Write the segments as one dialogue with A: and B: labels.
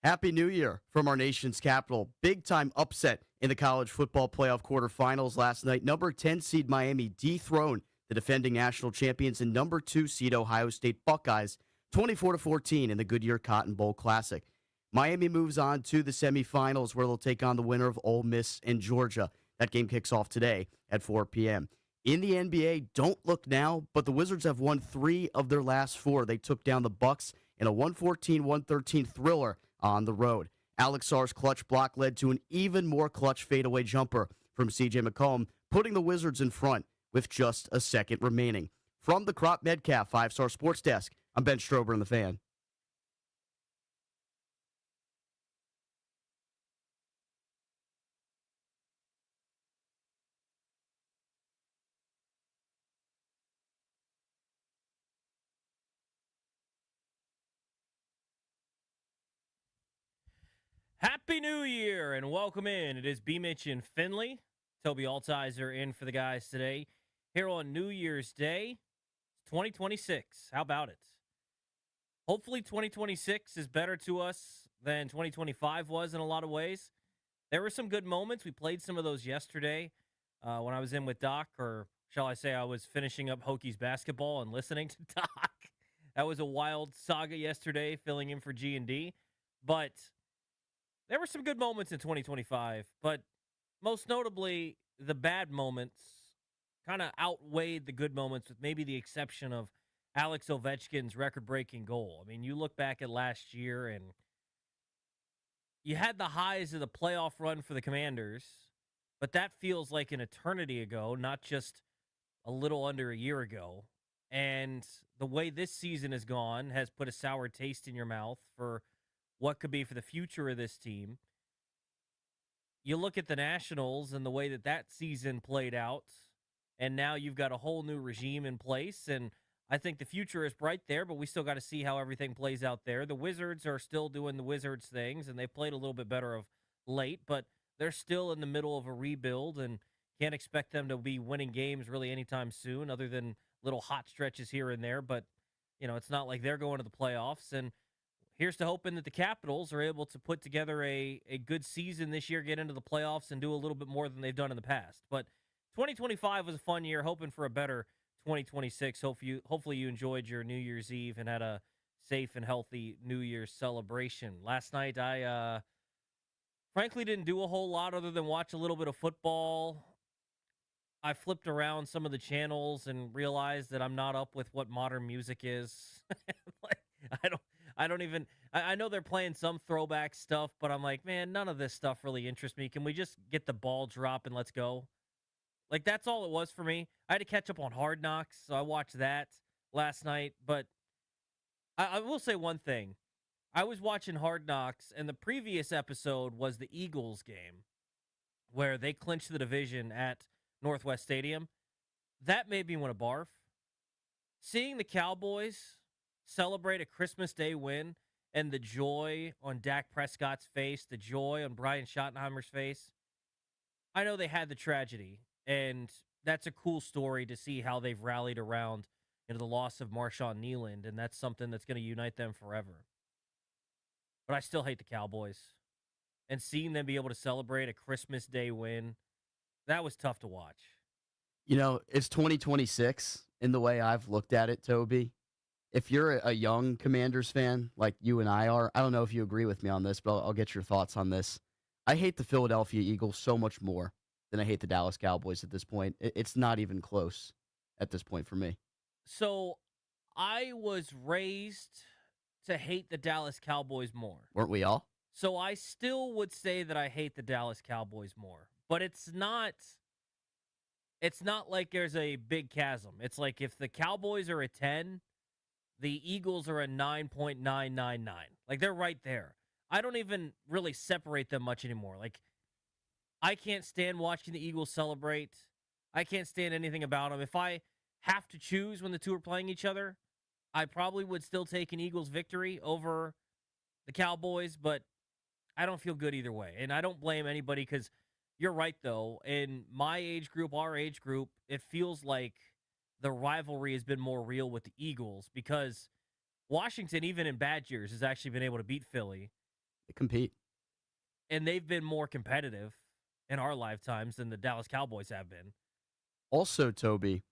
A: Happy New Year from our nation's capital. Big time upset in the college football playoff quarterfinals last night. Number 10 seed Miami dethroned the defending national champions and number 2 seed Ohio State Buckeyes 24-14 in the Goodyear Cotton Bowl Classic. Miami moves on to the semifinals where they'll take on the winner of Ole Miss and Georgia. That game kicks off today at 4 p.m. In the NBA, don't look now, but the Wizards have won 3 of their last 4. They took down the Bucks in a 114-113 thriller on the road. Alex Sarr's clutch block led to an even more clutch fadeaway jumper from C.J. McCollum, putting the Wizards in front with just a second remaining. From the Crop Metcalf 5-Star Sports Desk, I'm Ben Strober and the Fan.
B: Happy New Year and welcome in. It is BMitch and Finlay. Tobi Altizer in for the guys today. Here on New Year's Day, 2026. How about it? Hopefully 2026 is better to us than 2025 was in a lot of ways. There were some good moments. We played some of those yesterday when I was in with Doc, or shall I say I was finishing up Hokies basketball and listening to Doc. That was a wild saga yesterday, filling in for G&D. But there were some good moments in 2025, but most notably, the bad moments kind of outweighed the good moments, with maybe the exception of Alex Ovechkin's record-breaking goal. I mean, you look back at last year, and you had the highs of the playoff run for the Commanders, but that feels like an eternity ago, not just a little under a year ago. And the way this season has gone has put a sour taste in your mouth for what could be for the future of this team. You look at the Nationals and the way that season played out, and now you've got a whole new regime in place, and I think the future is bright there, but we still got to see how everything plays out there. The Wizards are still doing the Wizards things, and they played a little bit better of late, but they're still in the middle of a rebuild, and can't expect them to be winning games really anytime soon, other than little hot stretches here and there. But, it's not like they're going to the playoffs, and here's to hoping that the Capitals are able to put together a good season this year, get into the playoffs, and do a little bit more than they've done in the past. But 2025 was a fun year, hoping for a better 2026. Hopefully you enjoyed your New Year's Eve and had a safe and healthy New Year's celebration. Last night, I frankly didn't do a whole lot other than watch a little bit of football. I flipped around some of the channels and realized that I'm not up with what modern music is. Like, I know they're playing some throwback stuff, but I'm like, man, none of this stuff really interests me. Can we just get the ball drop and let's go? Like, that's all it was for me. I had to catch up on Hard Knocks, so I watched that last night. But I will say one thing. I was watching Hard Knocks, and the previous episode was the Eagles game where they clinched the division at Northwest Stadium. That made me want to barf. Seeing the Cowboys celebrate a Christmas Day win and the joy on Dak Prescott's face, the joy on Brian Schottenheimer's face. I know they had the tragedy, and that's a cool story to see how they've rallied around the loss of Marshawn Kneeland, and that's something that's going to unite them forever. But I still hate the Cowboys. And seeing them be able to celebrate a Christmas Day win, that was tough to watch.
A: It's 2026 in the way I've looked at it, Toby. If you're a young Commanders fan like you and I are, I don't know if you agree with me on this, but I'll get your thoughts on this. I hate the Philadelphia Eagles so much more than I hate the Dallas Cowboys at this point. It's not even close at this point for me.
B: So I was raised to hate the Dallas Cowboys more.
A: Weren't we all?
B: So I still would say that I hate the Dallas Cowboys more. But it's not like there's a big chasm. It's like if the Cowboys are a 10, the Eagles are a 9.999. Like, they're right there. I don't even really separate them much anymore. Like, I can't stand watching the Eagles celebrate. I can't stand anything about them. If I have to choose when the two are playing each other, I probably would still take an Eagles victory over the Cowboys, but I don't feel good either way. And I don't blame anybody, because you're right, though. In my age group, our age group, it feels like the rivalry has been more real with the Eagles, because Washington, even in bad years, has actually been able to beat Philly.
A: They compete.
B: And they've been more competitive in our lifetimes than the Dallas Cowboys have been.
A: Also, Toby,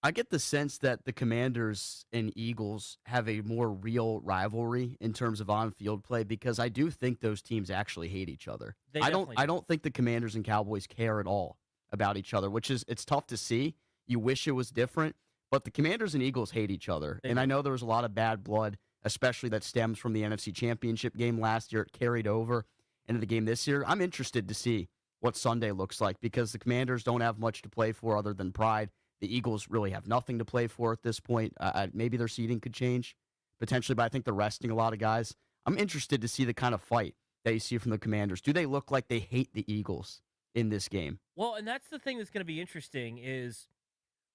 A: I get the sense that the Commanders and Eagles have a more real rivalry in terms of on-field play because I do think those teams actually hate each other.
B: They
A: I don't
B: definitely
A: I
B: do.
A: don't think the Commanders and Cowboys care at all about each other, which is it's tough to see. You wish it was different, but the Commanders and Eagles hate each other.
B: They
A: And I
B: do.
A: know there was a lot of bad blood, especially that stems from the NFC Championship game last year. It carried over into the game this year. I'm interested to see what Sunday looks like because the Commanders don't have much to play for other than pride. The Eagles really have nothing to play for at this point. Maybe their seeding could change potentially, but I think they're resting a lot of guys. I'm interested to see the kind of fight that you see from the Commanders. Do they look like they hate the Eagles in this game?
B: Well, and that's the thing that's going to be interesting is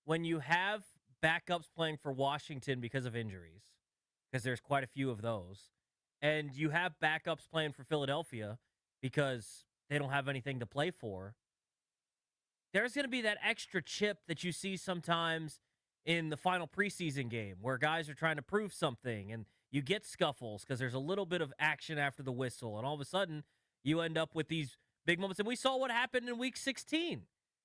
B: when you have backups playing for Washington because of injuries, because there's quite a few of those, and you have backups playing for Philadelphia because they don't have anything to play for, there's going to be that extra chip that you see sometimes in the final preseason game where guys are trying to prove something and you get scuffles because there's a little bit of action after the whistle. And all of a sudden, you end up with these big moments. And we saw what happened in week 16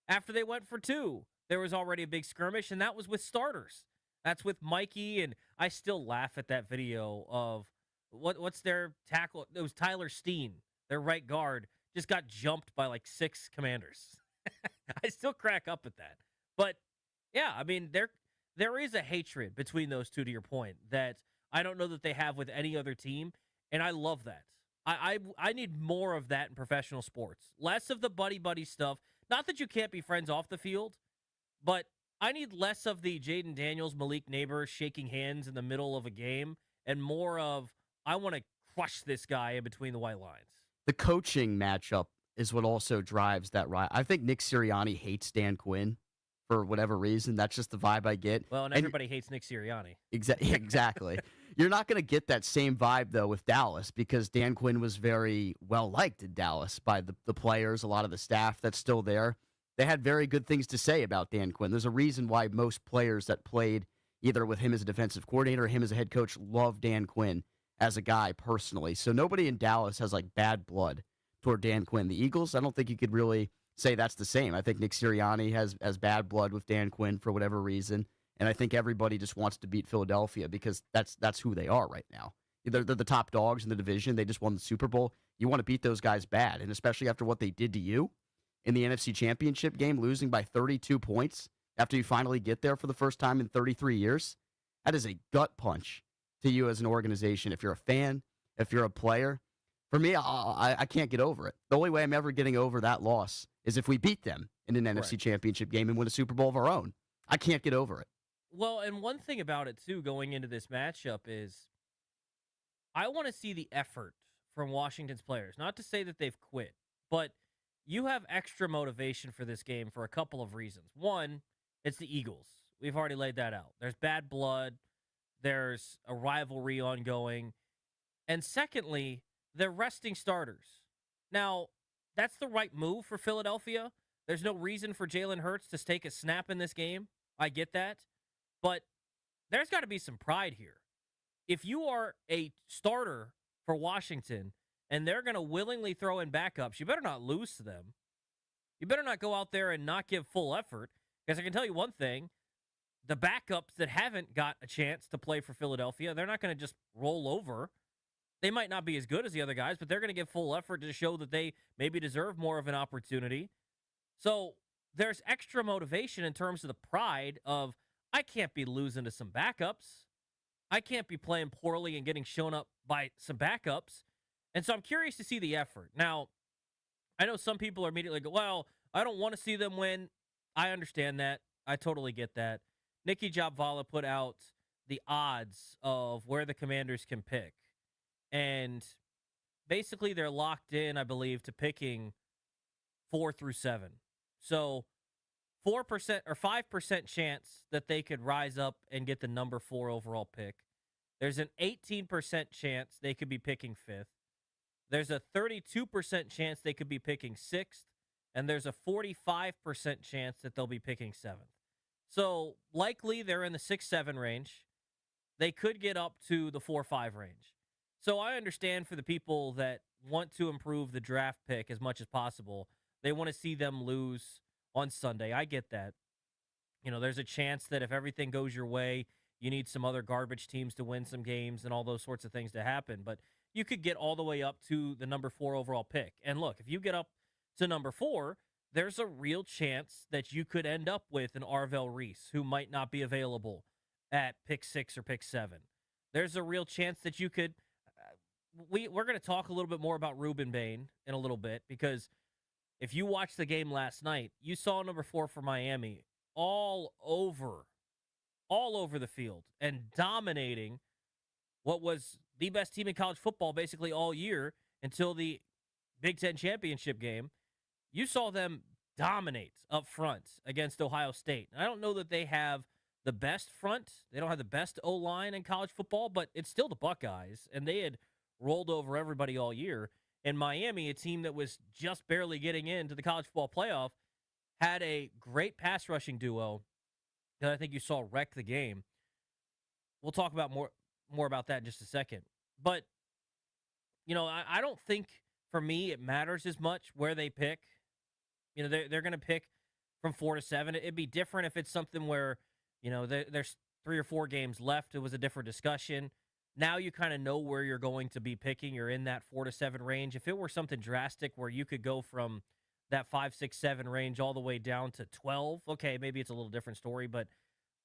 B: after they went for two. There was already a big skirmish, and that was with starters. That's with Mikey. And I still laugh at that video of what's their tackle? It was Tyler Steen, their right guard, just got jumped by like 6 Commanders. I still crack up at that. But yeah, I mean, there is a hatred between those two, to your point, that I don't know that they have with any other team, and I love that. I need more of that in professional sports. Less of the buddy stuff. Not that you can't be friends off the field, but I need less of the Jaden Daniels, Malik Neighbors shaking hands in the middle of a game, and more of I want to crush this guy in between the white lines.
A: The coaching matchup is what also drives that riot. I think Nick Sirianni hates Dan Quinn for whatever reason. That's just the vibe I get.
B: Well, and everybody hates Nick Sirianni.
A: Exactly. You're not going to get that same vibe, though, with Dallas because Dan Quinn was very well liked in Dallas by the players, a lot of the staff that's still there. They had very good things to say about Dan Quinn. There's a reason why most players that played either with him as a defensive coordinator or him as a head coach love Dan Quinn as a guy personally. So nobody in Dallas has like bad blood toward Dan Quinn. The Eagles, I don't think you could really say that's the same. I think Nick Sirianni has bad blood with Dan Quinn for whatever reason. And I think everybody just wants to beat Philadelphia because that's who they are right now. They're the top dogs in the division. They just won the Super Bowl. You want to beat those guys bad, and especially after what they did to you in the NFC Championship game, losing by 32 points after you finally get there for the first time in 33 years. That is a gut punch to you as an organization. If you're a fan, if you're a player, for me, I can't get over it. The only way I'm ever getting over that loss is if we beat them in an NFC Championship game and win a Super Bowl of our own. I can't get over it.
B: Well, and one thing about it, too, going into this matchup is I want to see the effort from Washington's players. Not to say that they've quit, but you have extra motivation for this game for a couple of reasons. One, it's the Eagles. We've already laid that out. There's bad blood. There's a rivalry ongoing. And secondly, they're resting starters. Now, that's the right move for Philadelphia. There's no reason for Jalen Hurts to take a snap in this game. I get that. But there's got to be some pride here. If you are a starter for Washington and they're going to willingly throw in backups, you better not lose to them. You better not go out there and not give full effort. Because I can tell you one thing, the backups that haven't got a chance to play for Philadelphia, they're not going to just roll over. They might not be as good as the other guys, but they're going to give full effort to show that they maybe deserve more of an opportunity. So there's extra motivation in terms of the pride of, I can't be losing to some backups. I can't be playing poorly and getting shown up by some backups. And so I'm curious to see the effort. Now, I know some people are immediately go, well, I don't want to see them win. I understand that. I totally get that. Nikki Jobvala put out the odds of where the Commanders can pick. And basically they're locked in, I believe, to picking 4 through 7. So 4% or 5% chance that they could rise up and get the number 4 overall pick. There's an 18% chance they could be picking 5th. There's a 32% chance they could be picking 6th. And there's a 45% chance that they'll be picking 7th. So likely they're in the 6-7 range. They could get up to the 4-5 range. So I understand for the people that want to improve the draft pick as much as possible, they want to see them lose on Sunday. I get that. There's a chance that if everything goes your way, you need some other garbage teams to win some games and all those sorts of things to happen. But you could get all the way up to the number 4 overall pick. And look, if you get up to number 4, there's a real chance that you could end up with an Arvell Reese who might not be available at pick 6 or pick 7. There's a real chance that you could. We're going to talk a little bit more about Reuben Bain in a little bit, because if you watched the game last night, you saw number 4 for Miami all over the field and dominating what was the best team in college football basically all year until the Big Ten championship game. You saw them dominate up front against Ohio State. I don't know that they have the best front. They don't have the best O-line in college football, but it's still the Buckeyes, and they had rolled over everybody all year. And Miami, a team that was just barely getting into the college football playoff, had a great pass rushing duo that I think you saw wreck the game. We'll talk about more about that in just a second. But, I don't think, for me, it matters as much where they pick. They're going to pick from 4 to 7. It'd be different if it's something where, there's 3 or 4 games left. It was a different discussion. Now you kind of know where you're going to be picking. You're in that 4 to 7 range. If it were something drastic where you could go from that 5, 6, 7 range all the way down to 12, okay, maybe it's a little different story. But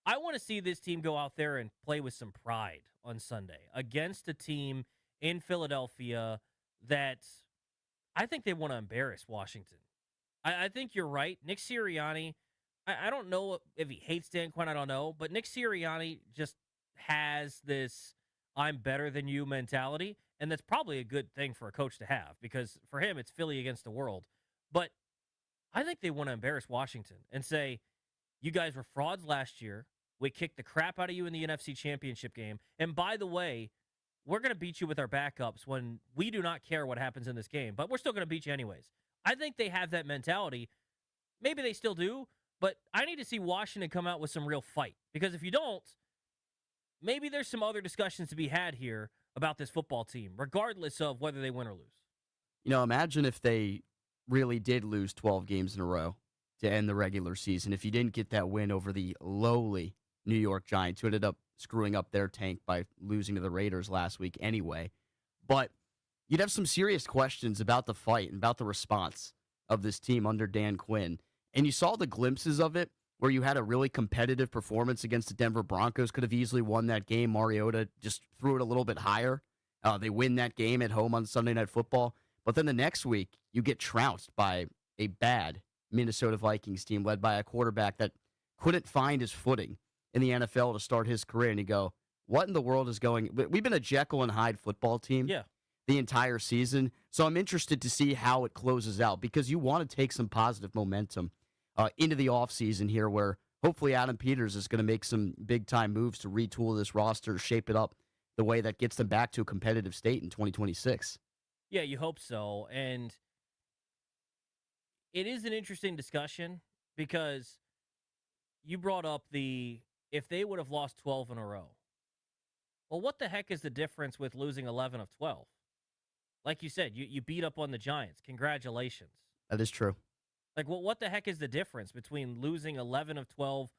B: I want to see this team go out there and play with some pride on Sunday against a team in Philadelphia that I think they want to embarrass Washington. I think you're right. Nick Sirianni, I don't know if he hates Dan Quinn, I don't know. But Nick Sirianni just has this I'm better than you mentality. And that's probably a good thing for a coach to have, because for him, it's Philly against the world. But I think they want to embarrass Washington and say, you guys were frauds last year. We kicked the crap out of you in the NFC Championship game. And by the way, we're going to beat you with our backups when we do not care what happens in this game. But we're still going to beat you anyways. I think they have that mentality. Maybe they still do. But I need to see Washington come out with some real fight. Because if you don't, maybe there's some other discussions to be had here about this football team, regardless of whether they win or lose.
A: Imagine if they really did lose 12 games in a row to end the regular season. If you didn't get that win over the lowly New York Giants, who ended up screwing up their tank by losing to the Raiders last week anyway. But you'd have some serious questions about the fight and about the response of this team under Dan Quinn. And you saw the glimpses of it where you had a really competitive performance against the Denver Broncos. Could have easily won that game. Mariota just threw it a little bit higher. They win that game at home on Sunday Night Football. But then the next week, you get trounced by a bad Minnesota Vikings team led by a quarterback that couldn't find his footing in the NFL to start his career. And you go, what in the world is going? We've been a Jekyll and Hyde football team the entire season. So I'm interested to see how it closes out, because you want to take some positive momentum into the offseason here, where hopefully Adam Peters is going to make some big-time moves to retool this roster, shape it up the way that gets them back to a competitive state in 2026.
B: Yeah, you hope so. And it is an interesting discussion, because you brought up if they would have lost 12 in a row. Well, what the heck is the difference with losing 11 of 12? Like you said, you beat up on the Giants. Congratulations.
A: That is true.
B: Like, what the heck is the difference between losing 11 of 12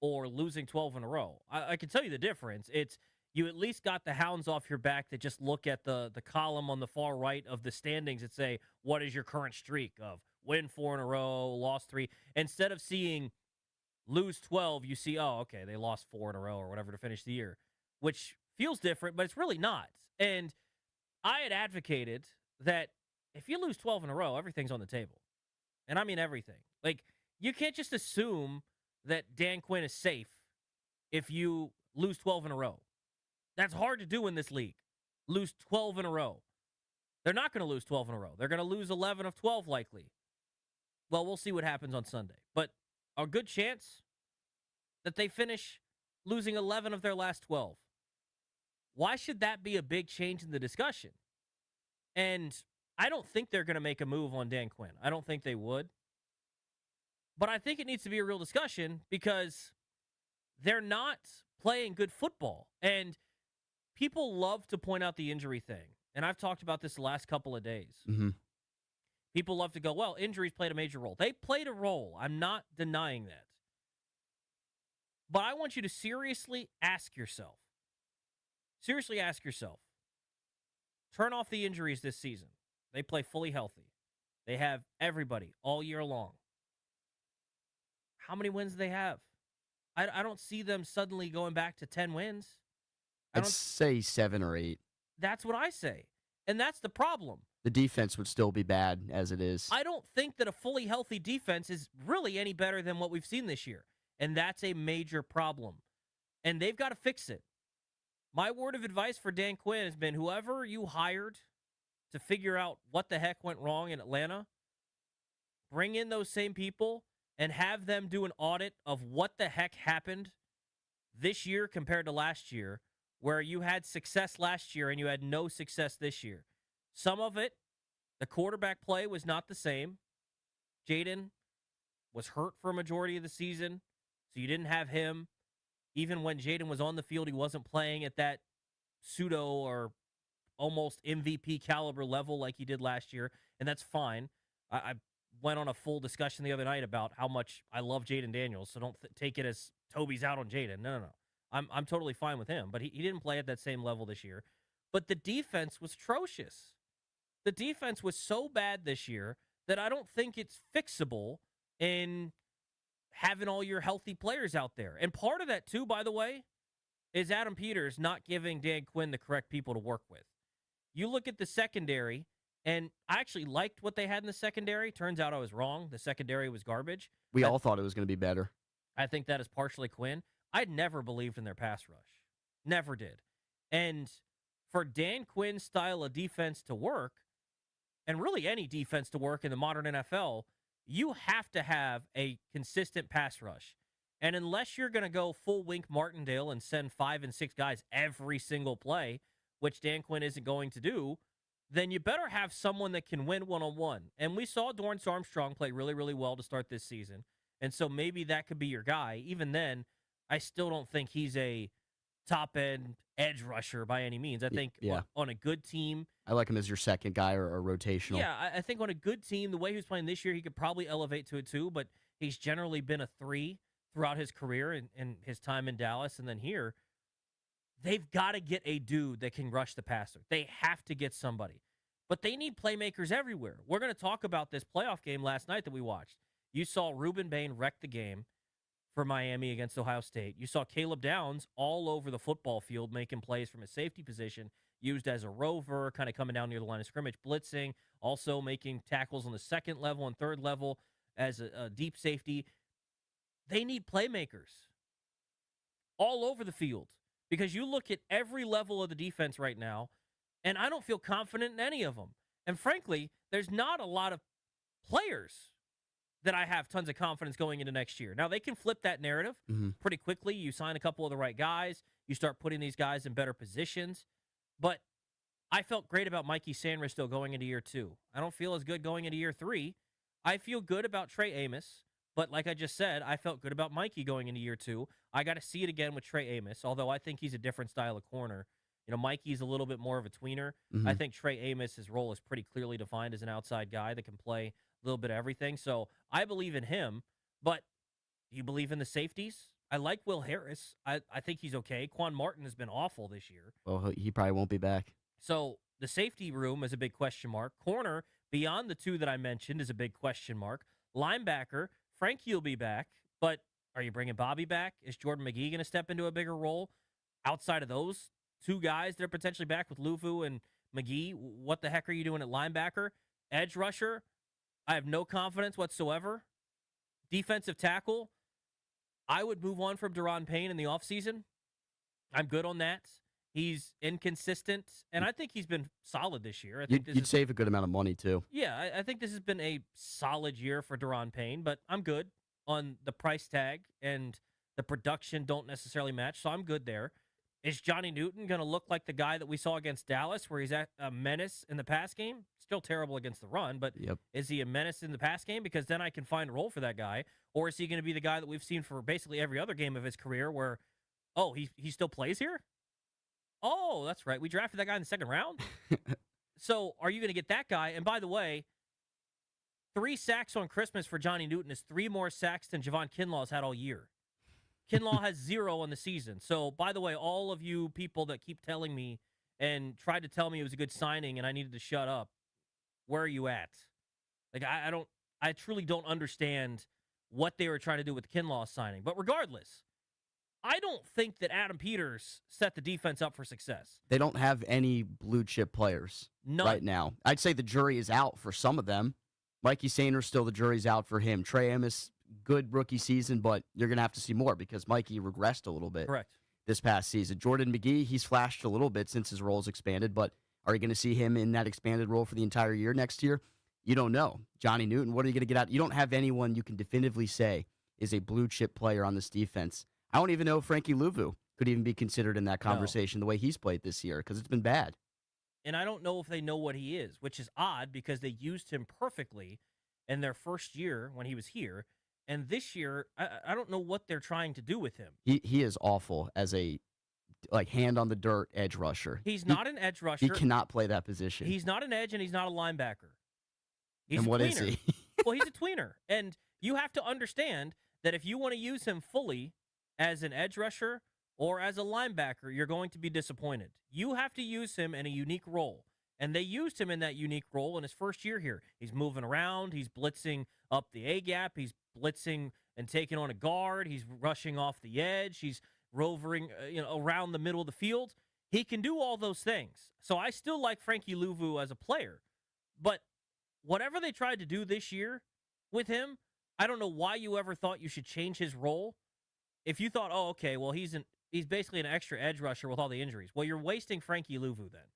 B: or losing 12 in a row? I can tell you the difference. It's you at least got the hounds off your back that just look at the column on the far right of the standings and say, what is your current streak of win 4 in a row, lost 3? Instead of seeing lose 12, you see, oh, okay, they lost 4 in a row or whatever to finish the year, which feels different, but it's really not. And I had advocated that if you lose 12 in a row, everything's on the table. And I mean everything. Like, you can't just assume that Dan Quinn is safe if you lose 12 in a row. That's hard to do in this league. Lose 12 in a row. They're not going to lose 12 in a row. They're going to lose 11 of 12 likely. Well, we'll see what happens on Sunday. But a good chance that they finish losing 11 of their last 12. Why should that be a big change in the discussion? And I don't think they're going to make a move on Dan Quinn. I don't think they would. But I think it needs to be a real discussion, because they're not playing good football. And people love to point out the injury thing, and I've talked about this the last couple of days.
A: Mm-hmm.
B: People love to go, well, injuries played a major role. They played a role. I'm not denying that. But I want you to seriously ask yourself, turn off the injuries this season. They play fully healthy. They have everybody all year long. How many wins do they have? I don't see them suddenly going back to 10 wins.
A: I'd say 7 or 8.
B: That's what I say. And that's the problem.
A: The defense would still be bad as it is.
B: I don't think that a fully healthy defense is really any better than what we've seen this year. And that's a major problem. And they've got to fix it. My word of advice for Dan Quinn has been whoever you hired to figure out what the heck went wrong in Atlanta, bring in those same people and have them do an audit of what the heck happened this year compared to last year, where you had success last year and you had no success this year. Some of it, the quarterback play was not the same. Jaden was hurt for a majority of the season, so you didn't have him. Even when Jaden was on the field, he wasn't playing at that pseudo or almost MVP caliber level like he did last year, and that's fine. I went on a full discussion the other night about how much I love Jaden Daniels, so don't take it as Tobi's out on Jaden. No. I'm totally fine with him, but he didn't play at that same level this year. But the defense was atrocious. The defense was so bad this year that I don't think it's fixable in having all your healthy players out there. And part of that, too, by the way, is Adam Peters not giving Dan Quinn the correct people to work with. You look at the secondary, and I actually liked what they had in the secondary. Turns out I was wrong. The secondary was garbage.
A: We all thought it was going to be better.
B: I think that is partially Quinn. I'd never believed in their pass rush. Never did. And for Dan Quinn's style of defense to work, and really any defense to work in the modern NFL, you have to have a consistent pass rush. And unless you're going to go full Wink Martindale and send 5 and 6 guys every single play, which Dan Quinn isn't going to do, then you better have someone that can win one-on-one. And we saw Dorrance Armstrong play really, really well to start this season. And so maybe that could be your guy. Even then, I still don't think he's a top-end edge rusher by any means. I think on a good team.
A: I like him as your second guy or rotational.
B: Yeah, I think on a good team, the way he was playing this year, he could probably elevate to a 2, but he's generally been a 3 throughout his career and his time in Dallas. And then here, they've got to get a dude that can rush the passer. They have to get somebody. But they need playmakers everywhere. We're going to talk about this playoff game last night that we watched. You saw Ruben Bain wreck the game for Miami against Ohio State. You saw Caleb Downs all over the football field making plays from a safety position, used as a rover, kind of coming down near the line of scrimmage, blitzing, also making tackles on the second level and third level as a deep safety. They need playmakers all over the field because you look at every level of the defense right now, and I don't feel confident in any of them. And frankly, there's not a lot of players that I have tons of confidence going into next year. Now, they can flip that narrative pretty quickly. You sign a couple of the right guys. You start putting these guys in better positions. But I felt great about Mikey Sanders still going into year 2. I don't feel as good going into year 3. I feel good about Trey Amos. But like I just said, I felt good about Mikey going into year 2. I got to see it again with Trey Amos, although I think he's a different style of corner. You know, Mikey's a little bit more of a tweener. I think Trey Amos' role is pretty clearly defined as an outside guy that can play a little bit of everything. So I believe in him, but do you believe in the safeties? I like Will Harris. I think he's okay. Quan Martin has been awful this year.
A: Well, he probably won't be back.
B: So the safety room is a big question mark. Corner, beyond the 2 that I mentioned, is a big question mark. Linebacker, Frankie will be back, but are you bringing Bobby back? Is Jordan McGee going to step into a bigger role? Outside of those 2 guys that are potentially back with Luvu and McGee, what the heck are you doing at linebacker? Edge rusher, I have no confidence whatsoever. Defensive tackle, I would move on from Daron Payne in the offseason. I'm good on that. He's inconsistent, and I think he's been solid this year. I think
A: you'd save a good amount of money, too.
B: Yeah, I think this has been a solid year for Daron Payne, but I'm good on the price tag, and the production don't necessarily match, so I'm good there. Is Johnny Newton going to look like the guy that we saw against Dallas where he's a menace in the pass game? Still terrible against the run, but is he a menace in the pass game? Because then I can find a role for that guy. Or is he going to be the guy that we've seen for basically every other game of his career where, he still plays here? Oh, that's right. We drafted that guy in the second round. So are you going to get that guy? And by the way, 3 sacks on Christmas for Johnny Newton is 3 more sacks than Javon Kinlaw's had all year. Kinlaw has 0 on the season. So, by the way, all of you people that keep telling me and tried to tell me it was a good signing and I needed to shut up, where are you at? Like, I truly don't understand what they were trying to do with Kinlaw signing. But regardless, I don't think that Adam Peters set the defense up for success.
A: They don't have any blue chip players
B: None.
A: right now. I'd say the jury is out for some of them. Mikey Sainer, still the jury's out for him. Trey Amos, good rookie season, but you're going to have to see more because Mikey regressed a little bit
B: Correct.
A: this past season. Jordan McGee, he's flashed a little bit since his role's expanded, but are you going to see him in that expanded role for the entire year next year? You don't know. Johnny Newton, what are you going to get out? You don't have anyone you can definitively say is a blue chip player on this defense. I don't even know if Frankie Louvu could even be considered in that conversation the way he's played this year because it's been bad.
B: And I don't know if they know what he is, which is odd because they used him perfectly in their first year when he was here. And this year, I don't know what they're trying to do with him.
A: He is awful as a hand on the dirt edge rusher.
B: He's not an edge rusher.
A: He cannot play that position.
B: He's not an edge and he's not a linebacker. He's
A: and
B: a
A: what
B: tweener.
A: is he?
B: Well, he's a tweener. And you have to understand that if you want to use him fully as an edge rusher or as a linebacker, you're going to be disappointed. You have to use him in a unique role. And they used him in that unique role in his first year here. He's moving around. He's blitzing up the A-gap. He's blitzing and taking on a guard. He's rushing off the edge. He's rovering around the middle of the field. He can do all those things. So I still like Frankie Louvu as a player. But whatever they tried to do this year with him, I don't know why you ever thought you should change his role. If you thought, oh, okay, well, he's basically an extra edge rusher with all the injuries. Well, you're wasting Frankie Louvu then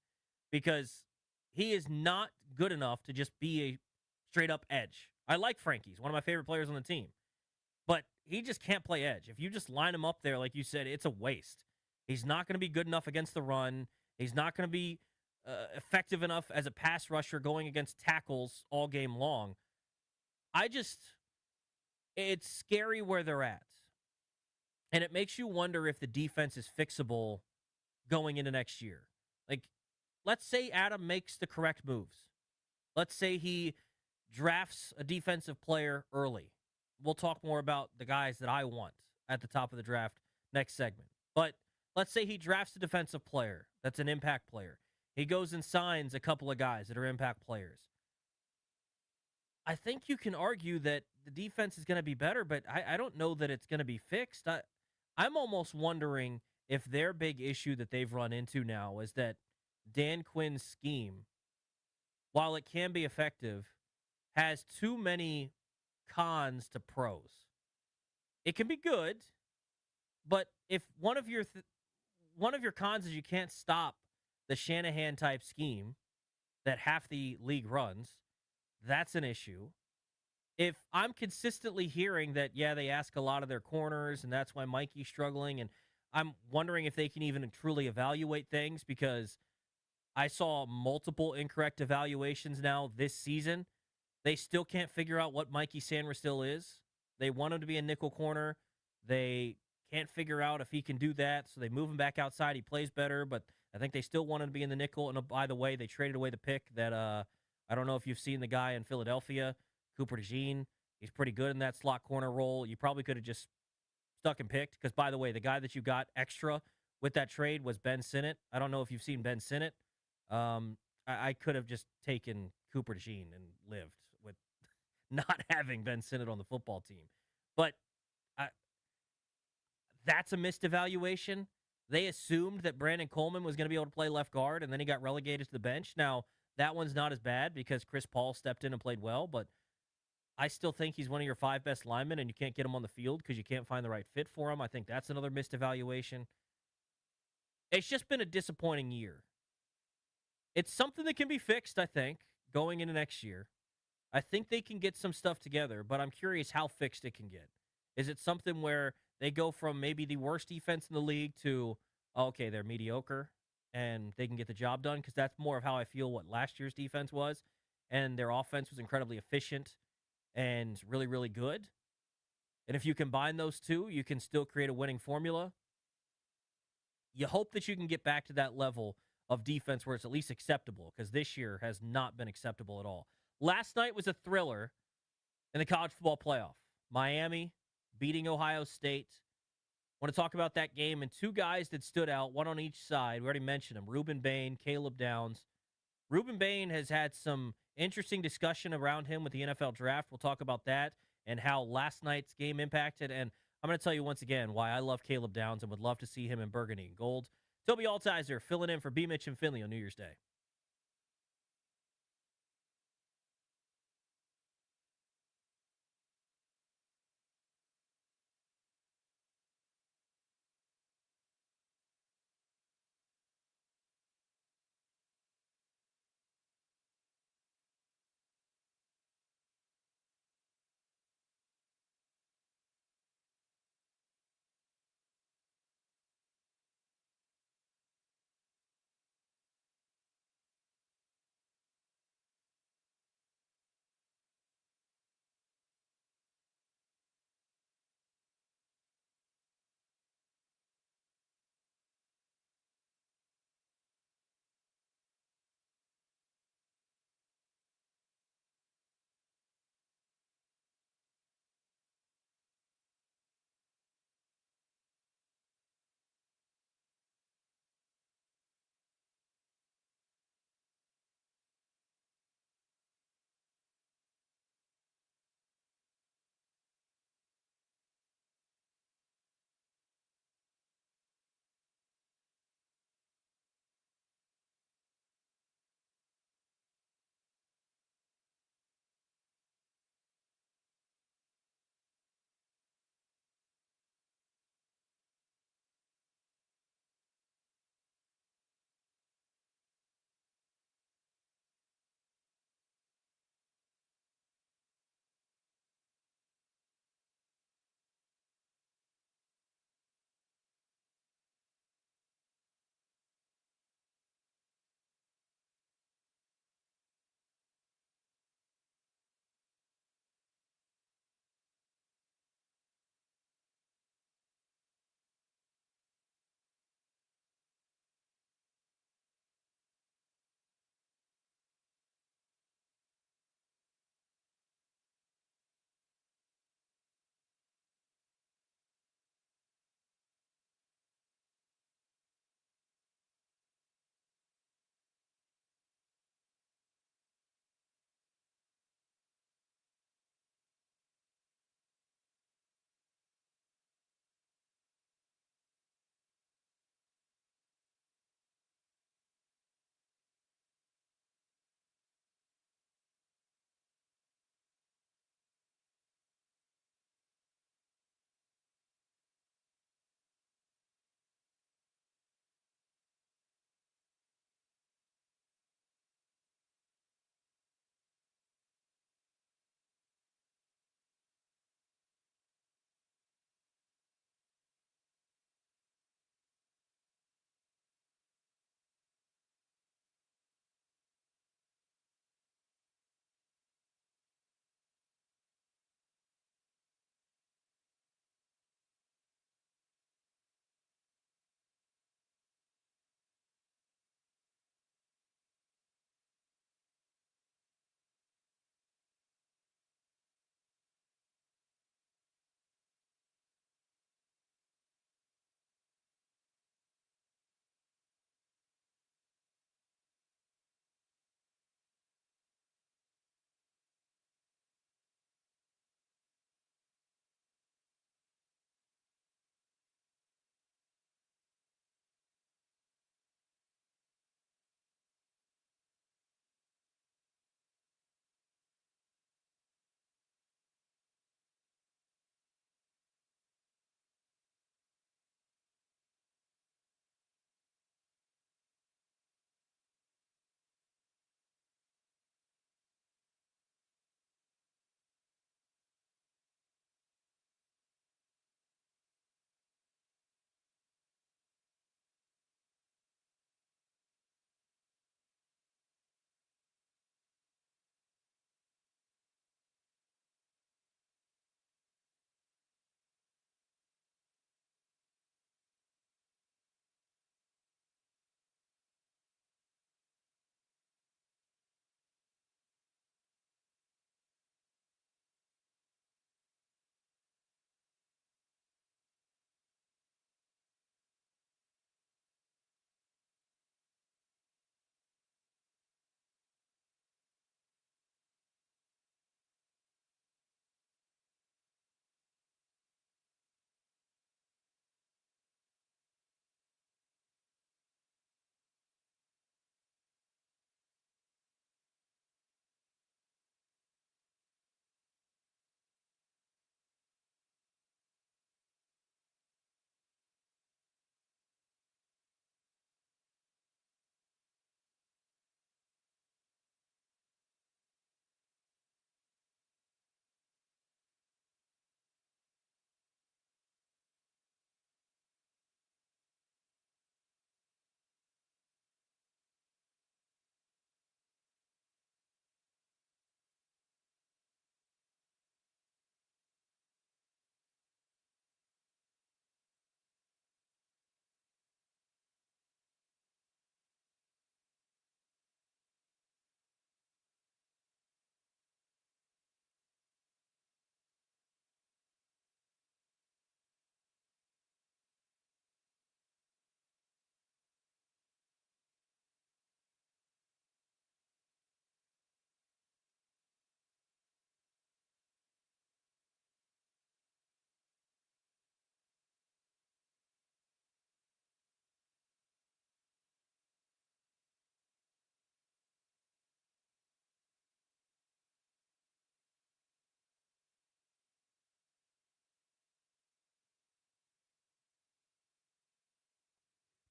B: because he is not good enough to just be a straight-up edge. I like Frankie. He's one of my favorite players on the team. But he just can't play edge. If you just line him up there, like you said, it's a waste. He's not going to be good enough against the run. He's not going to be effective enough as a pass rusher going against tackles all game long. It's scary where they're at. And it makes you wonder if the defense is fixable going into next year. Like, let's say Adam makes the correct moves. Let's say he drafts a defensive player early. We'll talk more about the guys that I want at the top of the draft next segment. But let's say he drafts a defensive player that's an impact player. He goes and signs a couple of guys that are impact players. I think you can argue that the defense is going to be better, but I don't know that it's going to be fixed. I'm almost wondering if their big issue that they've run into now is that Dan Quinn's scheme, while it can be effective, has too many cons to pros. It can be good, but if one of your cons is you can't stop the Shanahan type scheme that half the league runs, that's an issue. If I'm consistently hearing that, yeah, they ask a lot of their corners, and that's why Mikey's struggling, and I'm wondering if they can even truly evaluate things because I saw multiple incorrect evaluations now this season. They still can't figure out what Mikey Sanders still is. They want him to be a nickel corner. They can't figure out if he can do that, so they move him back outside. He plays better, but I think they still want him to be in the nickel. And by the way, they traded away the pick that I don't know if you've seen the guy in Philadelphia, Cooper DeJean. He's pretty good in that slot corner role. You probably could have just stuck and picked because, by the way, the guy that you got extra with that trade was Ben Sinnott. I don't know if you've seen Ben Sinnott. I could have just taken Cooper DeJean and lived with not having Ben Sinnott on the football team. But that's a missed evaluation. They assumed that Brandon Coleman was going to be able to play left guard, and then he got relegated to the bench. Now, that one's not as bad because Chris Paul stepped in and played well, but I still think he's one of your 5 best linemen, and you can't get him on the field because you can't find the right fit for him. I think that's another missed evaluation. It's just been a disappointing year. It's something that can be fixed, I think, going into next year. I think they can get some stuff together, but I'm curious how fixed it can get. Is it something where they go from maybe the worst defense in the league to, okay, they're mediocre and they can get the job done? Because that's more of how I feel what last year's defense was. And their offense was incredibly efficient and really, really good. And if you combine those two, you can still create a winning formula. you hope that you can get back to that level of defense where it's at least acceptable, because this year has not been acceptable at all. Last night was a thriller in the college football playoff. Miami beating Ohio State. Want to talk about that game and two guys that stood out, one on each side. We already mentioned them, Reuben Bain, Caleb Downs. Reuben Bain has had some interesting discussion around him with the NFL draft. We'll talk about that and how last night's game impacted. And I'm going to tell you once again why I love Caleb Downs and would love to see him in burgundy and gold. Tobi Altizer filling in for BMitch and Finlay on New Year's Day.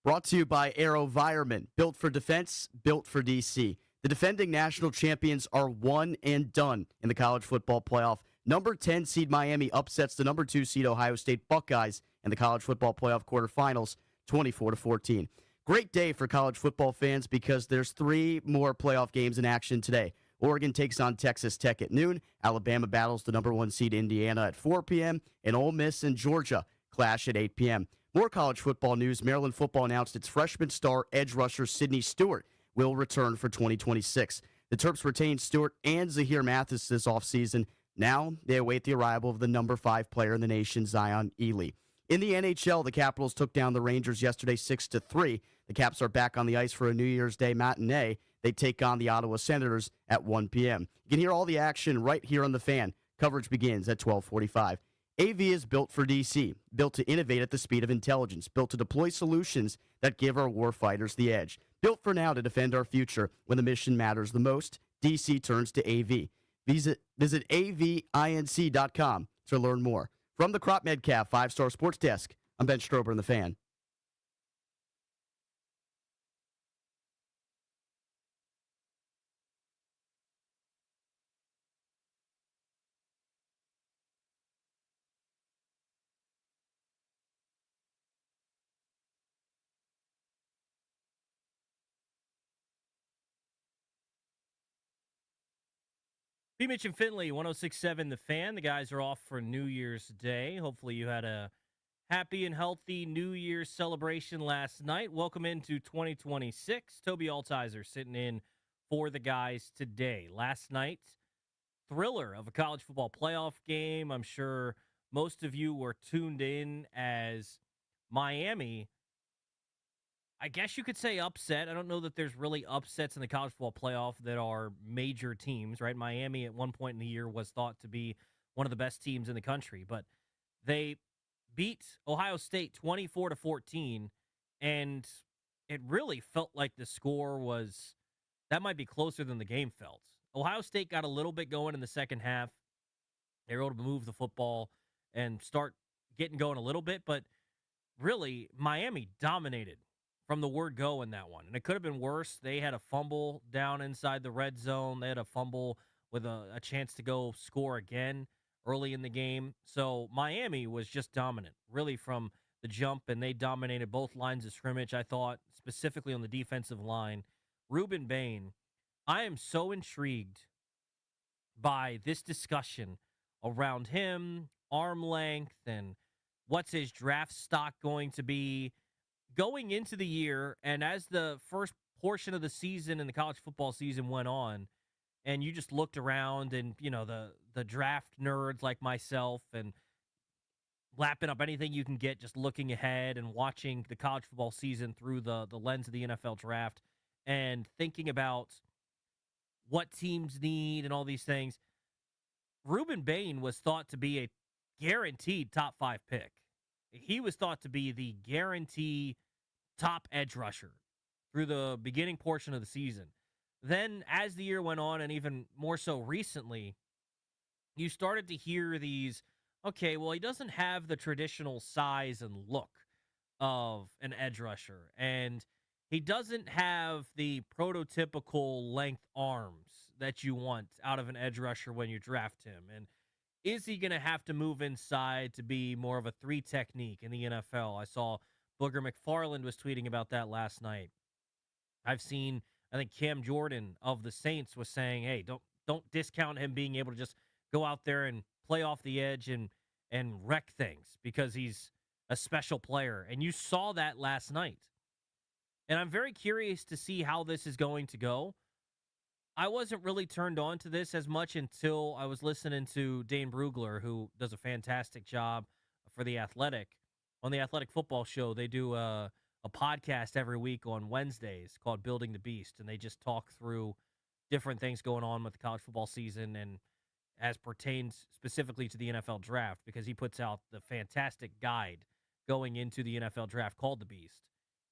A: Brought to you by AeroVironment, built for defense, built for DC. The defending national champions are one and done in the college football playoff. Number 10 seed Miami upsets the number 2 seed Ohio State Buckeyes in the college football playoff quarterfinals, 24-14. Great day for college football fans because there's 3 more playoff games in action today. Oregon takes on Texas Tech at noon. Alabama battles the number 1 seed Indiana at 4 p.m. And Ole Miss and Georgia clash at 8 p.m. More college football news. Maryland football announced its freshman star edge rusher Sidney Stewart will return for 2026. The Terps retained Stewart and Zahir Mathis this offseason. Now they await the arrival of the number 5 player in the nation, Zion Ely. In the NHL, the Capitals took down the Rangers yesterday 6-3. The Caps are back on the ice for a New Year's Day matinee. They take on the Ottawa Senators at 1 p.m. You can hear all the action right here on The Fan. Coverage begins at 12:45. AV is built for DC, built to innovate at the speed of intelligence, built to deploy solutions that give our warfighters the edge. Built for now to defend our future when the mission matters the most. DC turns to AV. Visit avinc.com to learn more. From the Crop Medcalf 5-Star Sports Desk, I'm Ben Strober in The Fan.
B: BMitch and Finlay, 1067 The Fan. The guys are off for New Year's Day. Hopefully you had a happy and healthy New Year's celebration last night. Welcome into 2026. Tobi Altizer sitting in for the guys today. Last night, thriller of a college football playoff game. I'm sure most of you were tuned in as Miami, I guess you could say, upset. I don't know that there's really upsets in the college football playoff that are major teams, right? Miami at one point in the year was thought to be one of the best teams in the country, but they beat Ohio State 24-14, and it really felt like the score was, that might be closer than the game felt. Ohio State got a little bit going in the second half. They were able to move the football and start getting going a little bit, but really, Miami dominated from the word go in that one. And it could have been worse. They had a fumble down inside the red zone. They had a fumble with a chance to go score again early in the game. So Miami was just dominant, really, from the jump, and they dominated both lines of scrimmage, I thought, specifically on the defensive line. Ruben Bain, I am so intrigued by this discussion around him, arm length, and what's his draft stock going to be going into the year. And as the first portion of the season and the college football season went on, and you just looked around and, you know, the draft nerds like myself and lapping up anything you can get, just looking ahead and watching the college football season through the lens of the NFL draft and thinking about what teams need and all these things. Ruben Bain was thought to be a guaranteed top 5 pick. He was thought to be the guarantee top edge rusher through the beginning portion of the season. Then as the year went on, and even more so recently, you started to hear these, okay, well, he doesn't have the traditional size and look of an edge rusher, and he doesn't have the prototypical length arms that you want out of an edge rusher when you draft him. And is he going to have to move inside to be more of a 3 technique in the NFL? I saw Booger McFarland was tweeting about that last night. I've seen, I think Cam Jordan of the Saints was saying, hey, don't discount him being able to just go out there and play off the edge and wreck things because he's a special player. And you saw that last night. And I'm very curious to see how this is going to go. I wasn't really turned on to this as much until I was listening to Dane Brugler, who does a fantastic job for The Athletic. On The Athletic Football Show, they do a podcast every week on Wednesdays called Building the Beast, and they just talk through different things going on with the college football season and as pertains specifically to the NFL draft, because he puts out the fantastic guide going into the NFL draft called The Beast.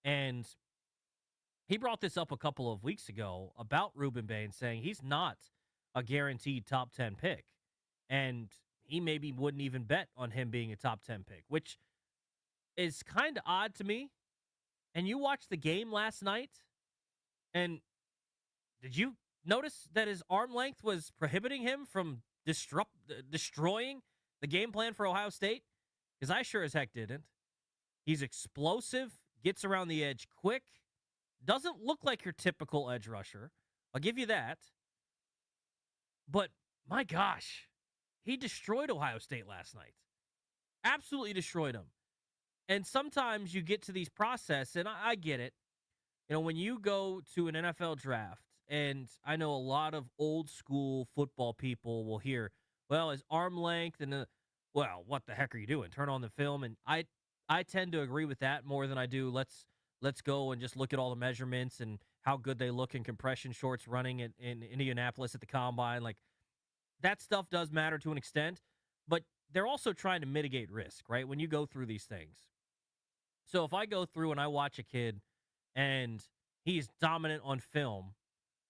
B: And he brought this up a couple of weeks ago about Ruben Bain, saying he's not a guaranteed top 10 pick. And he maybe wouldn't even bet on him being a top 10 pick, which is kind of odd to me. And you watched the game last night, and did you notice that his arm length was prohibiting him from destroying the game plan for Ohio State? Because I sure as heck didn't. He's explosive, gets around the edge quick, doesn't look like your typical edge rusher. I'll give you that. But my gosh, he destroyed Ohio State last night. Absolutely destroyed them. And sometimes you get to these process, and I get it. You know, when you go to an NFL draft, and I know a lot of old school football people will hear, well, his arm length and well, what the heck are you doing? Turn on the film. And I tend to agree with that more than I do. Let's go and just look at all the measurements and how good they look in compression shorts running in Indianapolis at the combine. Like, that stuff does matter to an extent, but they're also trying to mitigate risk, right? When you go through these things. So if I go through and I watch a kid and he's dominant on film,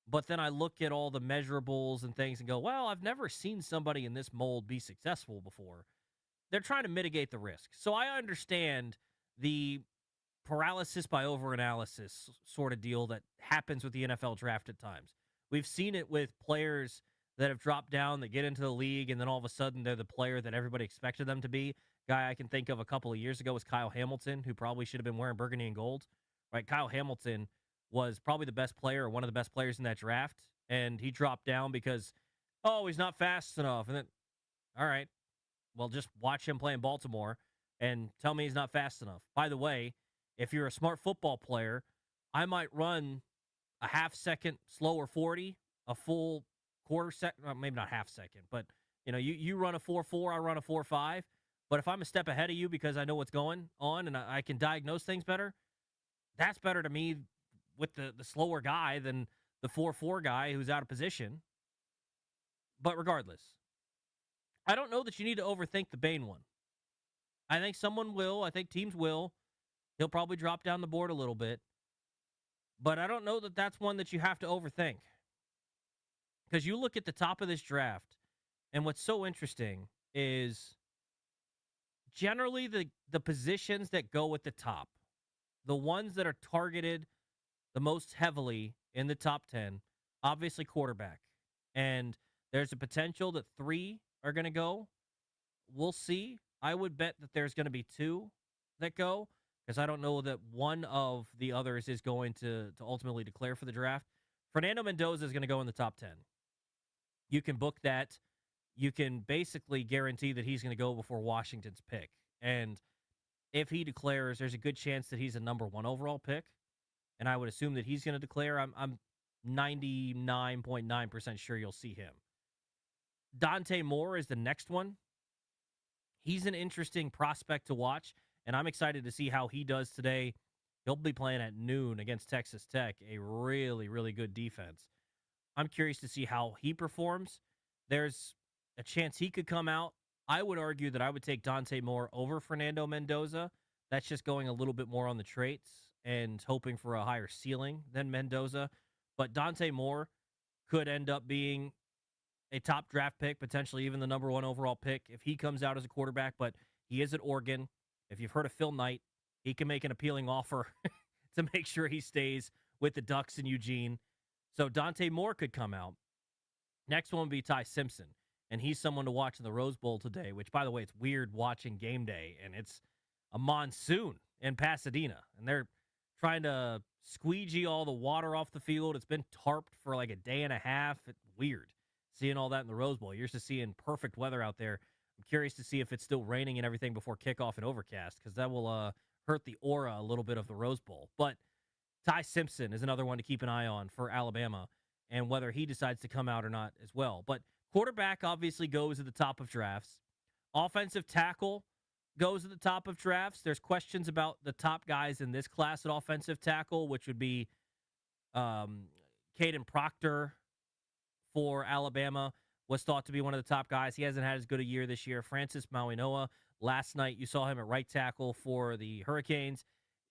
B: but then I look at all the measurables and things and go, well, I've never seen somebody in this mold be successful before. They're trying to mitigate the risk. So I understand the paralysis by overanalysis sort of deal that happens with the NFL draft at times. We've seen it with players that have dropped down, that get into the league, and then all of a sudden they're the player that everybody expected them to be. Guy I can think of a couple of years ago was Kyle Hamilton, who probably should have been wearing burgundy and gold. Right? Kyle Hamilton was probably the best player or one of the best players in that draft, and he dropped down because, oh, he's not fast enough. And then, all right, well, just watch him play in Baltimore and tell me he's not fast enough. By the way, if you're a smart football player, I might run a half second slower 40, a full quarter second, well, maybe not half second, but you run a 4.4, I run a 4.5. But if I'm a step ahead of you because I know what's going on and I can diagnose things better, that's better to me with the slower guy than the 4.4 guy who's out of position. But regardless, I don't know that you need to overthink the Bane one. I think someone will. I think teams will. He'll probably drop down the board a little bit. But I don't know that that's one that you have to overthink. Because you look at the top of this draft, and what's so interesting is generally the positions that go at the top, the ones that are targeted the most heavily in the top 10, obviously quarterback. And there's a potential that 3 are going to go. We'll see. I would bet that there's going to be 2 that go, because I don't know that one of the others is going to ultimately declare for the draft. Fernando Mendoza is going to go in the top 10. You can book that. You can basically guarantee that he's going to go before Washington's pick. And if he declares, there's a good chance that he's a number 1 overall pick. And I would assume that he's going to declare. I'm 99.9% sure you'll see him. Dante Moore is the next one. He's an interesting prospect to watch, and I'm excited to see how he does today. He'll be playing at noon against Texas Tech, a really, really good defense. I'm curious to see how he performs. There's a chance he could come out. I would argue that I would take Dante Moore over Fernando Mendoza. That's just going a little bit more on the traits and hoping for a higher ceiling than Mendoza. But Dante Moore could end up being a top draft pick, potentially even the number 1 overall pick if he comes out as a quarterback. But he is at Oregon. If you've heard of Phil Knight, he can make an appealing offer to make sure he stays with the Ducks in Eugene. So Dante Moore could come out. Next one would be Ty Simpson. And he's someone to watch in the Rose Bowl today, which, by the way, it's weird watching game day. And it's a monsoon in Pasadena. And they're trying to squeegee all the water off the field. It's been tarped for like a day and a half. It's weird seeing all that in the Rose Bowl. You're used to seeing perfect weather out there. I'm curious to see if it's still raining and everything before kickoff and overcast, because that will hurt the aura a little bit of the Rose Bowl. But Ty Simpson is another one to keep an eye on for Alabama, and whether he decides to come out or not as well. But quarterback obviously goes at the top of drafts. Offensive tackle goes at the top of drafts. There's questions about the top guys in this class at offensive tackle, which would be Caden Proctor for Alabama, was thought to be one of the top guys. He hasn't had as good a year this year. Francis Mauigoa, last night you saw him at right tackle for the Hurricanes.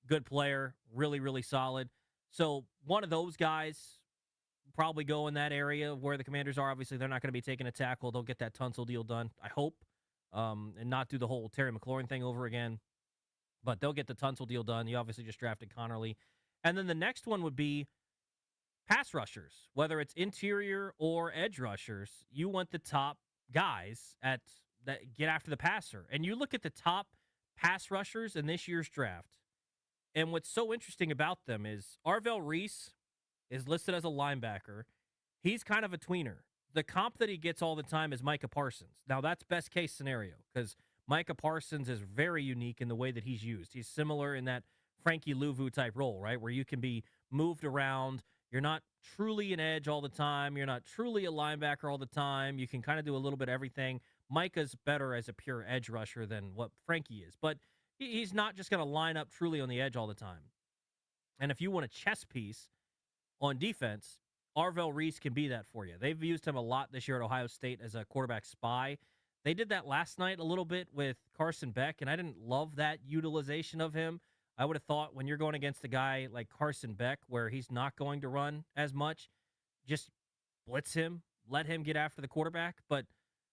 B: Good player, really, really solid. So one of those guys probably go in that area where the Commanders are. Obviously, they're not going to be taking a tackle. They'll get that Tunsil deal done, I hope, and not do the whole Terry McLaurin thing over again. but they'll get the Tunsil deal done. You obviously just drafted Connerly. And then the next one would be pass rushers, whether it's interior or edge rushers. You want the top guys at that get after the passer. And you look at the top pass rushers in this year's draft. And what's so interesting about them is Arvell Reese is listed as a linebacker. He's kind of a tweener. The comp that he gets all the time is Micah Parsons. Now, that's best case scenario because Micah Parsons is very unique in the way that he's used. He's similar in that Frankie Louvu type role, right, where you can be moved around. You're not truly an edge all the time. You're not truly a linebacker all the time. You can kind of do a little bit of everything. Micah's better as a pure edge rusher than what Frankie is, but he's not just going to line up truly on the edge all the time. And if you want a chess piece on defense, Arvell Reese can be that for you. They've used him a lot this year at Ohio State as a quarterback spy. They did that last night a little bit with Carson Beck, and I didn't love that utilization of him. I would have thought when you're going against a guy like Carson Beck, where he's not going to run as much, just blitz him, let him get after the quarterback. But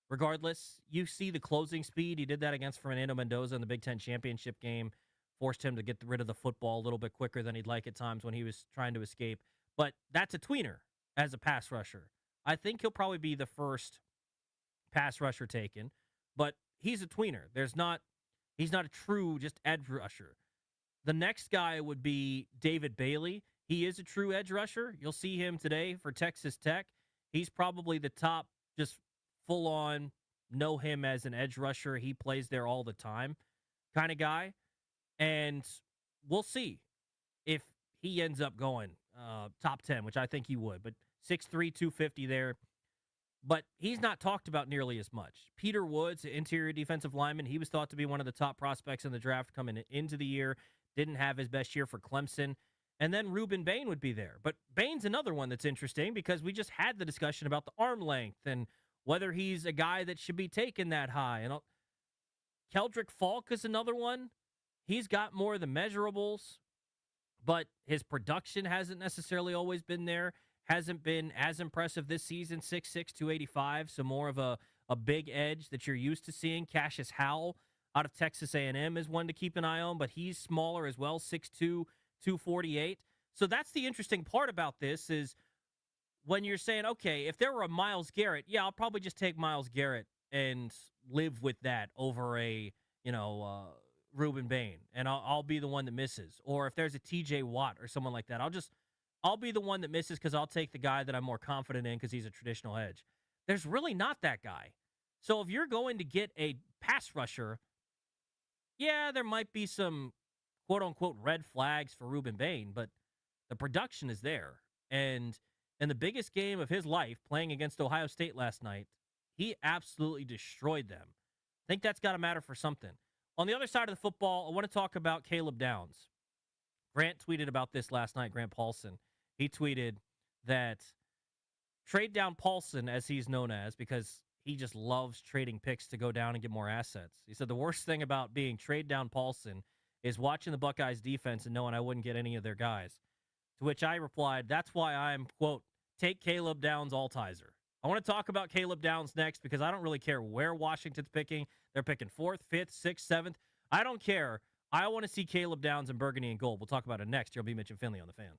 B: regardless, you see the closing speed. He did that against Fernando Mendoza in the Big Ten championship game, forced him to get rid of the football a little bit quicker than he'd like at times when he was trying to escape. But that's a tweener as a pass rusher. I think he'll probably be the first pass rusher taken, but he's a tweener. He's not a true just edge rusher. The next guy would be David Bailey. He is a true edge rusher. You'll see him today for Texas Tech. He's probably the top, just full on, know him as an edge rusher. He plays there all the time kind of guy. And we'll see if he ends up going top 10, which I think he would. But 6'3", 250 there. But he's not talked about nearly as much. Peter Woods, interior defensive lineman, he was thought to be one of the top prospects in the draft coming into the year. Didn't have his best year for Clemson. And then Reuben Bain would be there. But Bain's another one that's interesting because we just had the discussion about the arm length and whether he's a guy that should be taken that high. And Keldrick Falk is another one. He's got more of the measurables, but his production hasn't necessarily always been there. Hasn't been as impressive this season, 6'6", 285, so more of a big edge that you're used to seeing. Cassius Howell out of Texas A&M is one to keep an eye on, but he's smaller as well, 6'2", 248. So that's the interesting part about this is when you're saying, okay, if there were a Myles Garrett, yeah, I'll probably just take Myles Garrett and live with that over a, Reuben Bain, and I'll be the one that misses. Or if there's a TJ Watt or someone like that, I'll be the one that misses because I'll take the guy that I'm more confident in because he's a traditional edge. There's really not that guy. So if you're going to get a pass rusher, yeah, there might be some quote-unquote red flags for Reuben Bain, but the production is there. And in the biggest game of his life, playing against Ohio State last night, he absolutely destroyed them. I think that's got to matter for something. On the other side of the football, I want to talk about Caleb Downs. Grant tweeted about this last night, Grant Paulson. He tweeted that trade down Paulson, as he's known as, because he just loves trading picks to go down and get more assets. He said the worst thing about being trade down Paulson is watching the Buckeyes defense and knowing I wouldn't get any of their guys. To which I replied, that's why I'm, quote, take Caleb Downs Altizer. I want to talk about Caleb Downs next because I don't really care where Washington's picking. They're picking 4th, 5th, 6th, 7th. I don't care. I want to see Caleb Downs in burgundy and gold. We'll talk about it next. Here will be Mitch and Finlay on the Fan.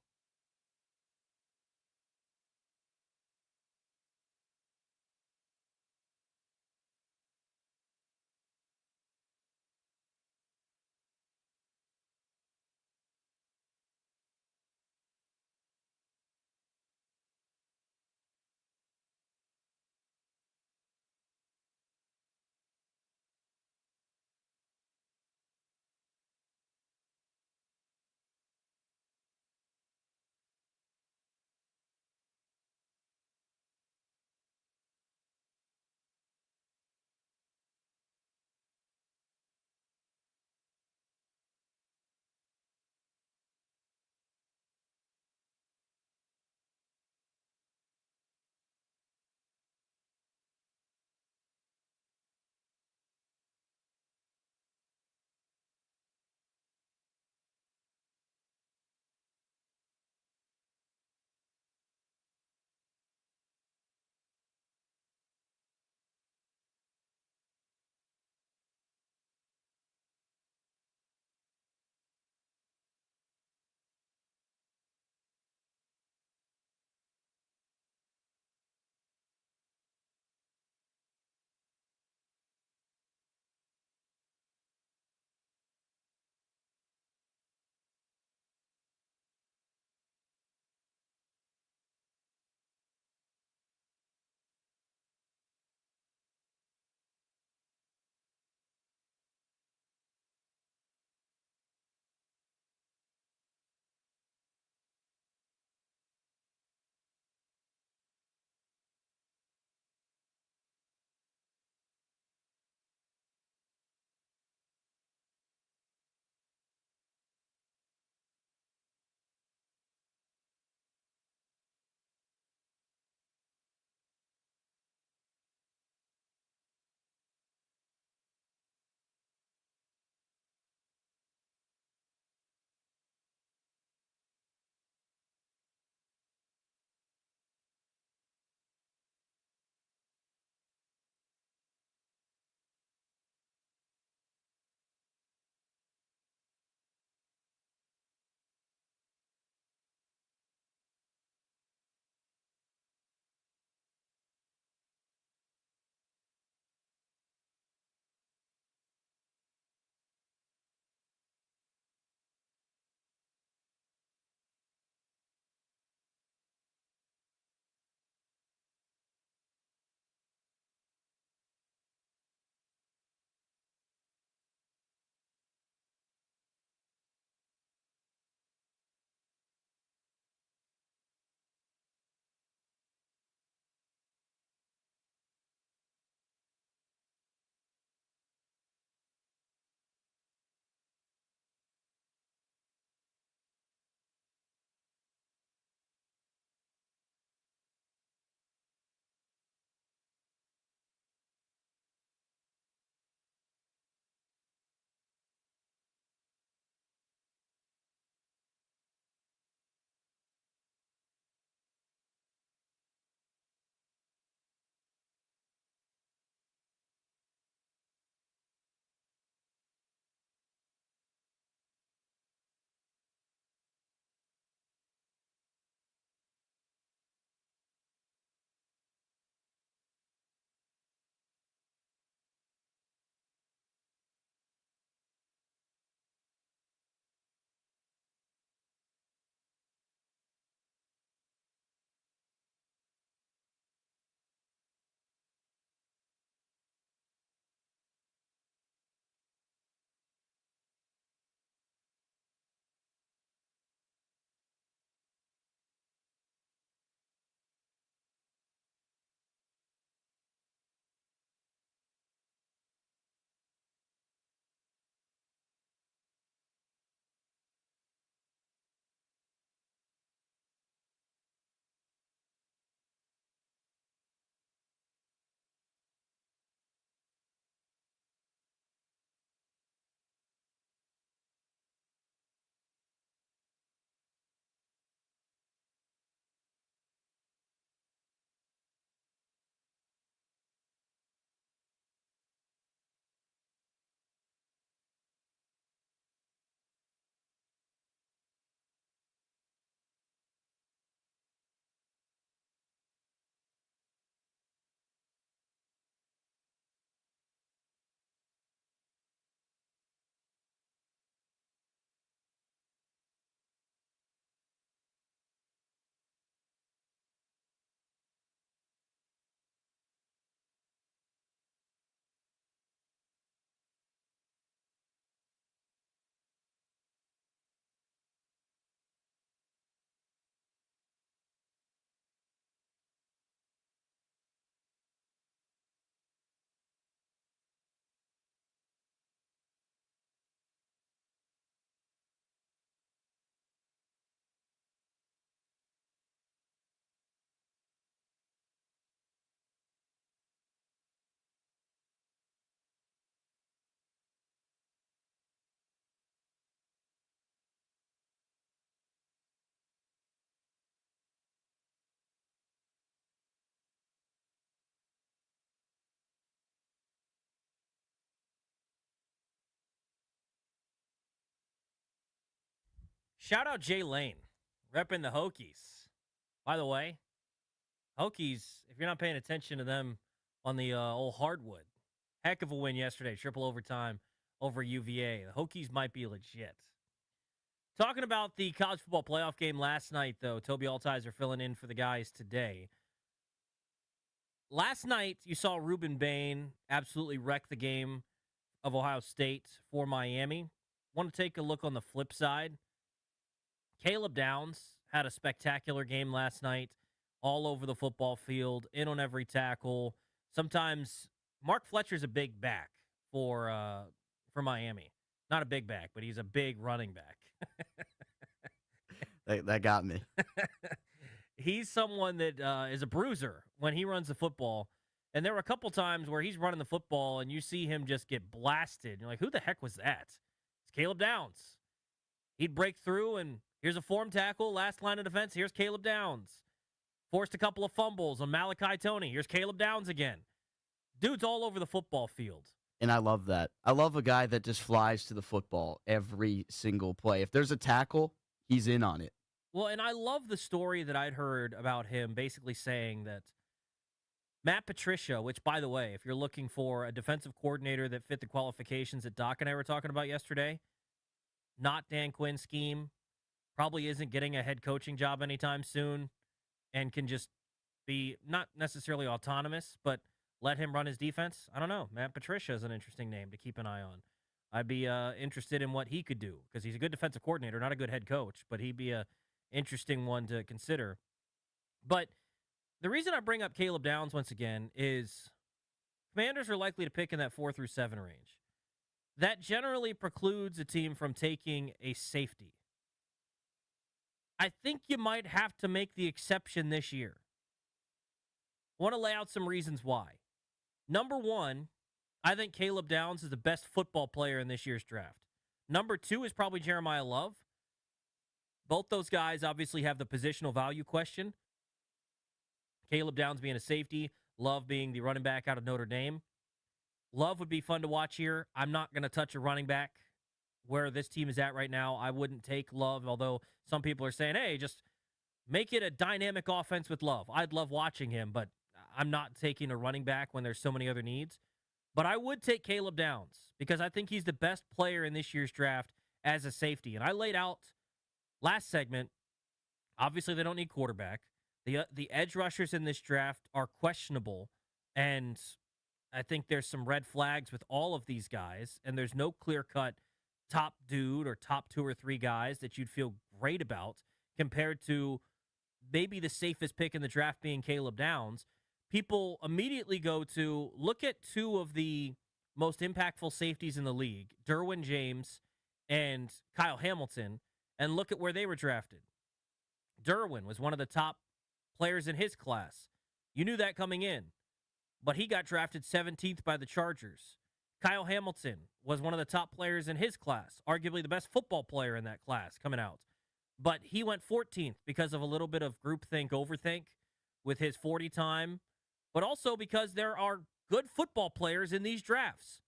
B: Shout out Jay Lane, repping the Hokies. By the way, Hokies, if you're not paying attention to them on the old hardwood, heck of a win yesterday, triple overtime over UVA. The Hokies might be legit. Talking about the college football playoff game last night, though, Tobi Altizer filling in for the guys today. Last night, you saw Ruben Bain absolutely wreck the game of Ohio State for Miami. Want to take a look on the flip side. Caleb Downs had a spectacular game last night, all over the football field, in on every tackle. Sometimes Mark Fletcher's a big back for Miami. Not a big back, but he's a big running back.
A: That got me.
B: He's someone that is a bruiser when he runs the football. And there were a couple times where he's running the football and you see him just get blasted. You're like, who the heck was that? It's Caleb Downs. He'd break through, and here's a form tackle, last line of defense. Here's Caleb Downs. Forced a couple of fumbles on Malachi Toney. Here's Caleb Downs again. Dude's all over the football field.
A: And I love that. I love a guy that just flies to the football every single play. If there's a tackle, he's in on it.
B: Well, and I love the story that I'd heard about him basically saying that Matt Patricia, which, by the way, if you're looking for a defensive coordinator that fit the qualifications that Doc and I were talking about yesterday, not Dan Quinn's scheme, probably isn't getting a head coaching job anytime soon, and can just be not necessarily autonomous, but let him run his defense. I don't know. Matt Patricia is an interesting name to keep an eye on. I'd be interested in what he could do because he's a good defensive coordinator, not a good head coach, but he'd be a interesting one to consider. But the reason I bring up Caleb Downs once again is Commanders are likely to pick in that 4 through 7 range. That generally precludes a team from taking a safety. I think you might have to make the exception this year. I want to lay out some reasons why. Number one, I think Caleb Downs is the best football player in this year's draft. Number two is probably Jeremiah Love. Both those guys obviously have the positional value question. Caleb Downs being a safety, Love being the running back out of Notre Dame. Love would be fun to watch here. I'm not going to touch a running back where this team is at right now. I wouldn't take Love, although some people are saying, hey, just make it a dynamic offense with Love. I'd love watching him, but I'm not taking a running back when there's so many other needs. But I would take Caleb Downs because I think he's the best player in this year's draft as a safety. And I laid out last segment, obviously they don't need quarterback. The edge rushers in this draft are questionable, and I think there's some red flags with all of these guys, and there's no clear-cut top dude or top 2 or 3 guys that you'd feel great about compared to maybe the safest pick in the draft being Caleb Downs. People immediately go to look at 2 of the most impactful safeties in the league, Derwin James and Kyle Hamilton, and look at where they were drafted. Derwin was one of the top players in his class. You knew that coming in, but he got drafted 17th by the Chargers. Kyle Hamilton was one of the top players in his class, arguably the best football player in that class coming out. But he went 14th because of a little bit of groupthink, overthink with his 40 time, but also because there are good football players in these drafts.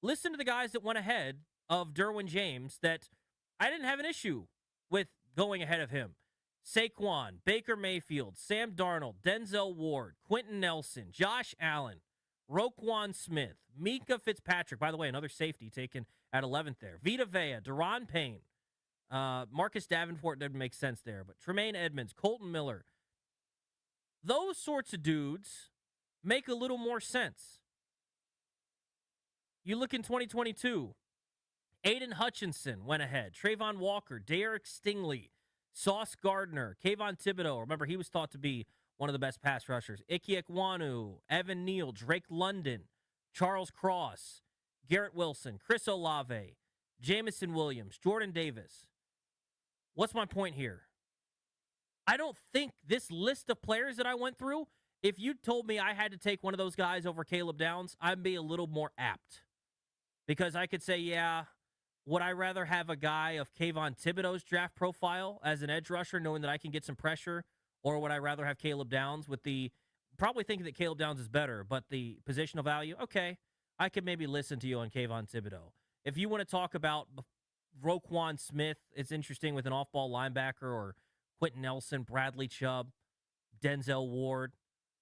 B: Listen to the guys that went ahead of Derwin James that I didn't have an issue with going ahead of him. Saquon, Baker Mayfield, Sam Darnold, Denzel Ward, Quentin Nelson, Josh Allen, Roquan Smith, Mika Fitzpatrick, by the way, another safety taken at 11th there, Vita Vea, Deron Payne, Marcus Davenport didn't make sense there, but Tremaine Edmonds, Colton Miller. Those sorts of dudes make a little more sense. You look in 2022, Aiden Hutchinson went ahead, Trayvon Walker, Derek Stingley, Sauce Gardner, Kayvon Thibodeau. Remember, he was thought to be one of the best pass rushers. Ike Ekwonu, Evan Neal, Drake London, Charles Cross, Garrett Wilson, Chris Olave, Jamison Williams, Jordan Davis. What's my point here? I don't think this list of players that I went through, if you told me I had to take one of those guys over Caleb Downs, I'd be a little more apt. Because I could say, yeah, would I rather have a guy of Kayvon Thibodeau's draft profile as an edge rusher, knowing that I can get some pressure, or would I rather have Caleb Downs with the probably thinking that Caleb Downs is better, but the positional value? Okay, I could maybe listen to you on Kayvon Thibodeau. If you want to talk about Roquan Smith is interesting with an off-ball linebacker, or Quentin Nelson, Bradley Chubb, Denzel Ward,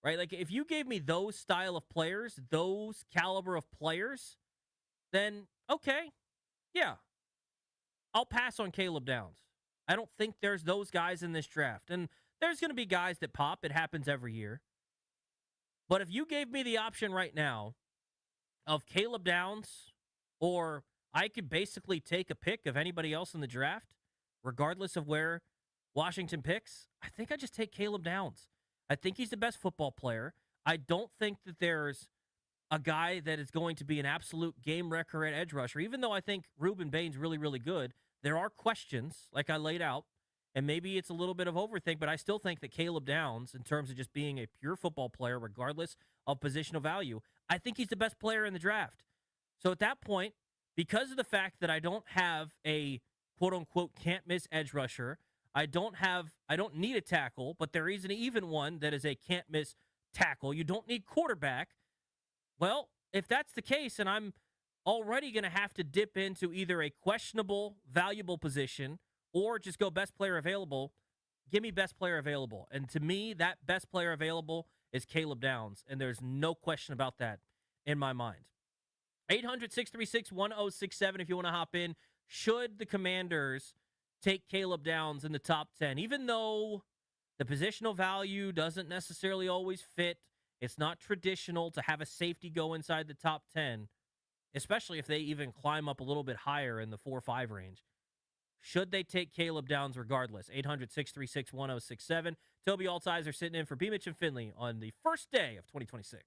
B: right? Like, if you gave me those style of players, those caliber of players, then okay, yeah, I'll pass on Caleb Downs. I don't think there's those guys in this draft. And there's going to be guys that pop. It happens every year. But if you gave me the option right now of Caleb Downs, or I could basically take a pick of anybody else in the draft, regardless of where Washington picks, I think I just take Caleb Downs. I think he's the best football player. I don't think that there's a guy that is going to be an absolute game wrecker at edge rusher. Even though I think Reuben Bain's really, really good, there are questions, like I laid out, and maybe it's a little bit of overthink, but I still think that Caleb Downs, in terms of just being a pure football player, regardless of positional value, I think he's the best player in the draft. So at that point, because of the fact that I don't have a quote-unquote can't-miss edge rusher, I don't need a tackle, but there is an even one that is a can't-miss tackle. You don't need quarterback. Well, if that's the case, and I'm already going to have to dip into either a questionable, valuable position or just go best player available, give me best player available. And to me, that best player available is Caleb Downs, and there's no question about that in my mind. 800-636-1067 if you want to hop in. Should the Commanders take Caleb Downs in the top 10, even though the positional value doesn't necessarily always fit? It's not traditional to have a safety go inside the top 10, especially if they even climb up a little bit higher in the 4-5 range. Should they take Caleb Downs regardless? 800-636-1067. Tobi Altizer sitting in for BMitch and Finlay on the first day of 2026.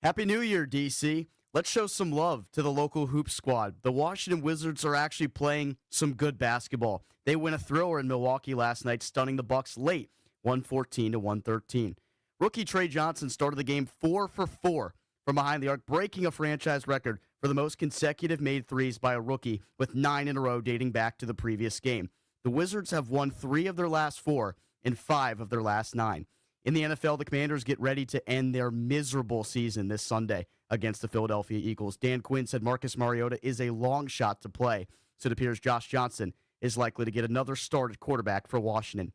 A: Happy New Year, DC. Let's show some love to the local hoop squad. The Washington Wizards are actually playing some good basketball. They win a thriller in Milwaukee last night, stunning the Bucks late, 114 to 113. Rookie Trey Johnson started the game 4 for 4 from behind the arc, breaking a franchise record for the most consecutive made threes by a rookie, with 9 in a row dating back to the previous game. The Wizards have won 3 of their last 4 and 5 of their last 9. In the NFL, the Commanders get ready to end their miserable season this Sunday against the Philadelphia Eagles. Dan Quinn said Marcus Mariota is a long shot to play, so it appears Josh Johnson is likely to get another start at quarterback for Washington.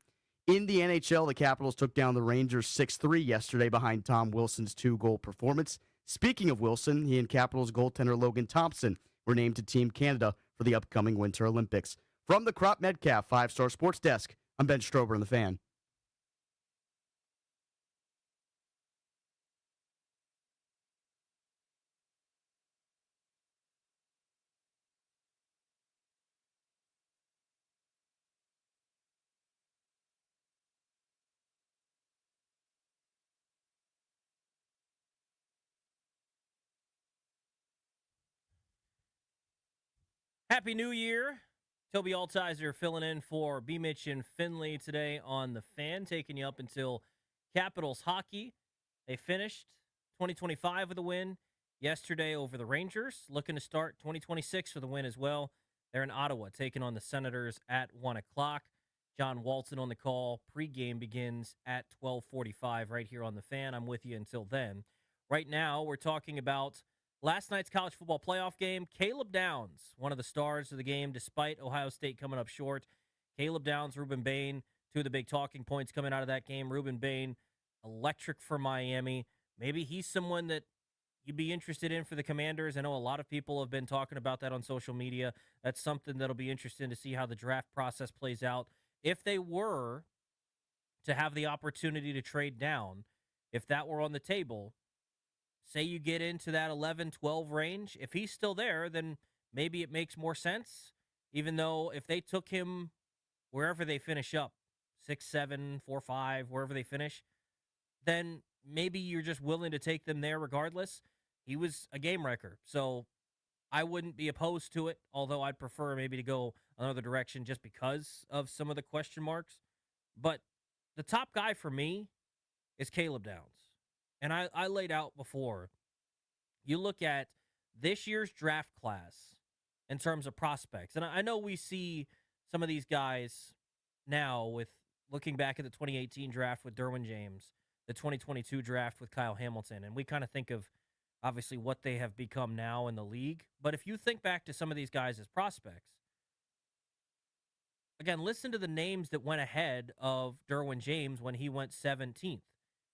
A: In the NHL, the Capitals took down the Rangers 6-3 yesterday behind Tom Wilson's 2-goal performance. Speaking of Wilson, he and Capitals goaltender Logan Thompson were named to Team Canada for the upcoming Winter Olympics. From the Crop Metcalf 5-Star Sports Desk, I'm Ben Strober in the Fan.
B: Happy New Year. Tobi Altizer filling in for BMitch and Finlay today on the Fan, taking you up until Capitals hockey. They finished 2025 with a win yesterday over the Rangers, looking to start 2026 with a win as well. They're in Ottawa, taking on the Senators at 1 o'clock. John Walton on the call. Pregame begins at 12:45 right here on the Fan. I'm with you until then. Right now, we're talking about last night's college football playoff game. Caleb Downs, one of the stars of the game, despite Ohio State coming up short. Caleb Downs, Ruben Bain, two of the big talking points coming out of that game. Ruben Bain, electric for Miami. Maybe he's someone that you'd be interested in for the Commanders. I know a lot of people have been talking about that on social media. That's something that'll be interesting to see how the draft process plays out. If they were to have the opportunity to trade down, if that were on the table, say you get into that 11, 12 range, if he's still there, then maybe it makes more sense. Even though if they took him wherever they finish up, 6, 7, 4, 5, wherever they finish, then maybe you're just willing to take them there regardless. He was a game wrecker, so I wouldn't be opposed to it, although I'd prefer maybe to go another direction just because of some of the question marks. But the top guy for me is Caleb Downs. And I laid out before, you look at this year's draft class in terms of prospects. And I know we see some of these guys now with looking back at the 2018 draft with Derwin James, the 2022 draft with Kyle Hamilton, and we kind of think of obviously what they have become now in the league. But if you think back to some of these guys as prospects, again, listen to the names that went ahead of Derwin James when he went 17th.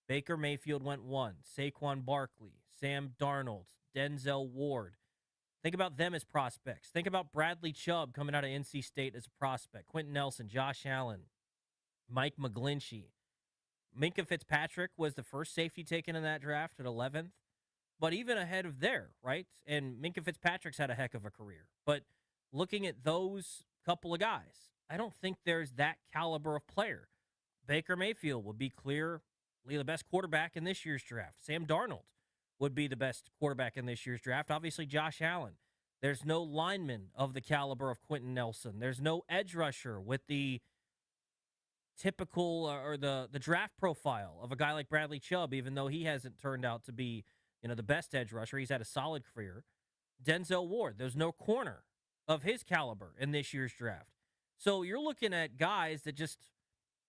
B: Baker Mayfield went 1. Saquon Barkley, Sam Darnold, Denzel Ward. Think about them as prospects. Think about Bradley Chubb coming out of NC State as a prospect. Quentin Nelson, Josh Allen, Mike McGlinchey. Minkah Fitzpatrick was the first safety taken in that draft at 11th. But even ahead of there, right? And Minkah Fitzpatrick's had a heck of a career. But looking at those couple of guys, I don't think there's that caliber of player. Baker Mayfield would be clearly the best quarterback in this year's draft. Sam Darnold would be the best quarterback in this year's draft. Obviously, Josh Allen. There's no lineman of the caliber of Quentin Nelson. There's no edge rusher with the typical or the draft profile of a guy like Bradley Chubb, even though he hasn't turned out to be, the best edge rusher. He's had a solid career. Denzel Ward, there's no corner of his caliber in this year's draft. So you're looking at guys that just,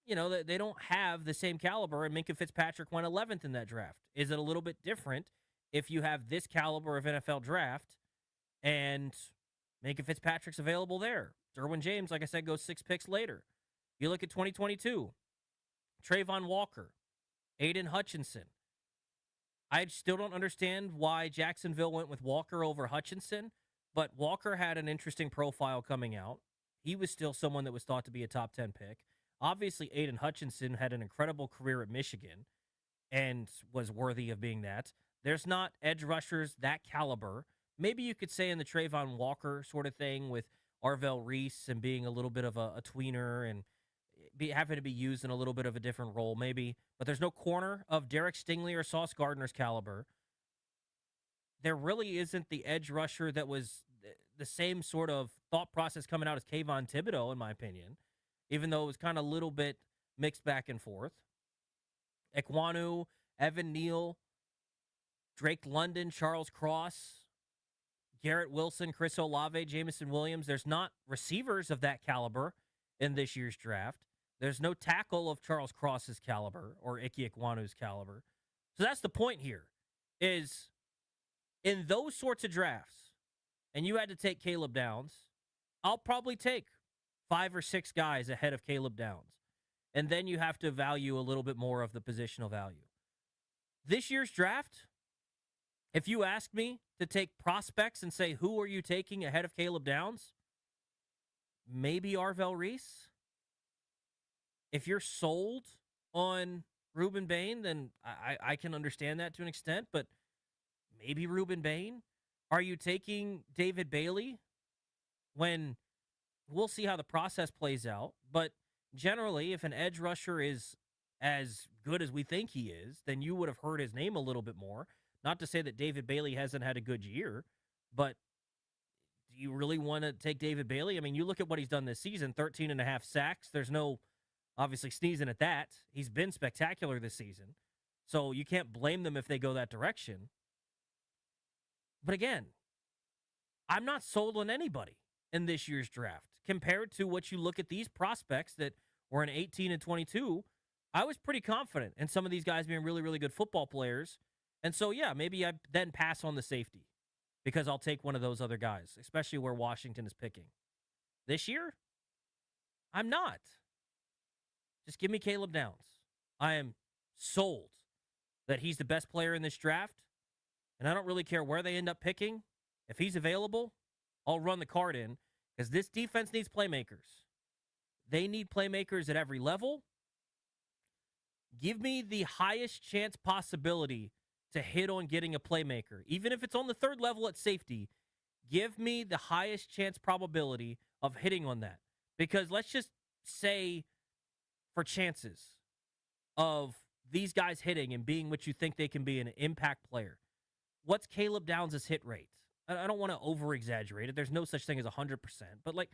B: they don't have the same caliber, and Minkah Fitzpatrick went 11th in that draft. Is it a little bit different if you have this caliber of NFL draft and Minkah Fitzpatrick's available there? Derwin James, like I said, goes 6 picks later. You look at 2022, Trayvon Walker, Aiden Hutchinson. I still don't understand why Jacksonville went with Walker over Hutchinson, but Walker had an interesting profile coming out. He was still someone that was thought to be a top 10 pick. Obviously, Aiden Hutchinson had an incredible career at Michigan and was worthy of being that. There's not edge rushers that caliber. Maybe you could say in the Trayvon Walker sort of thing with Arvell Reese and being a little bit of a tweener and having to be used in a little bit of a different role, maybe. But there's no corner of Derek Stingley or Sauce Gardner's caliber. there really isn't the edge rusher that was the same sort of thought process coming out as Kayvon Thibodeau, in my opinion, even though it was kind of a little bit mixed back and forth. Ekwonu, Evan Neal, Drake London, Charles Cross, Garrett Wilson, Chris Olave, Jamison Williams. There's not receivers of that caliber in this year's draft. There's no tackle of Charles Cross's caliber or Ike Ekwonu's caliber. So that's the point here, is in those sorts of drafts, and you had to take Caleb Downs, I'll probably take 5 or 6 guys ahead of Caleb Downs. And then you have to value a little bit more of the positional value. This year's draft, if you ask me to take prospects and say, who are you taking ahead of Caleb Downs? Maybe Arvell Reese. If you're sold on Reuben Bain, then I can understand that to an extent, but maybe Reuben Bain. Are you taking David Bailey? When we'll see how the process plays out, but generally, if an edge rusher is as good as we think he is, then you would have heard his name a little bit more. Not to say that David Bailey hasn't had a good year, but do you really want to take David Bailey? I mean, you look at what he's done this season, 13 and a half sacks. There's no, obviously, sneezing at that. He's been spectacular this season. So you can't blame them if they go that direction. But again, I'm not sold on anybody in this year's draft. Compared to what you look at these prospects that were in 18 and 22, I was pretty confident in some of these guys being really, really good football players. And so, yeah, maybe I then pass on the safety because I'll take one of those other guys, especially where Washington is picking. This year, I'm not. Just give me Caleb Downs. I am sold that he's the best player in this draft, and I don't really care where they end up picking. If he's available, I'll run the card in because this defense needs playmakers. They need playmakers at every level. Give me the highest chance possibility to hit on getting a playmaker. Even if it's on the third level at safety, give me the highest chance probability of hitting on that. Because let's just say for chances of these guys hitting and being what you think they can be an impact player, what's Caleb Downs' hit rate? I don't want to over-exaggerate it. There's no such thing as 100%. But, like,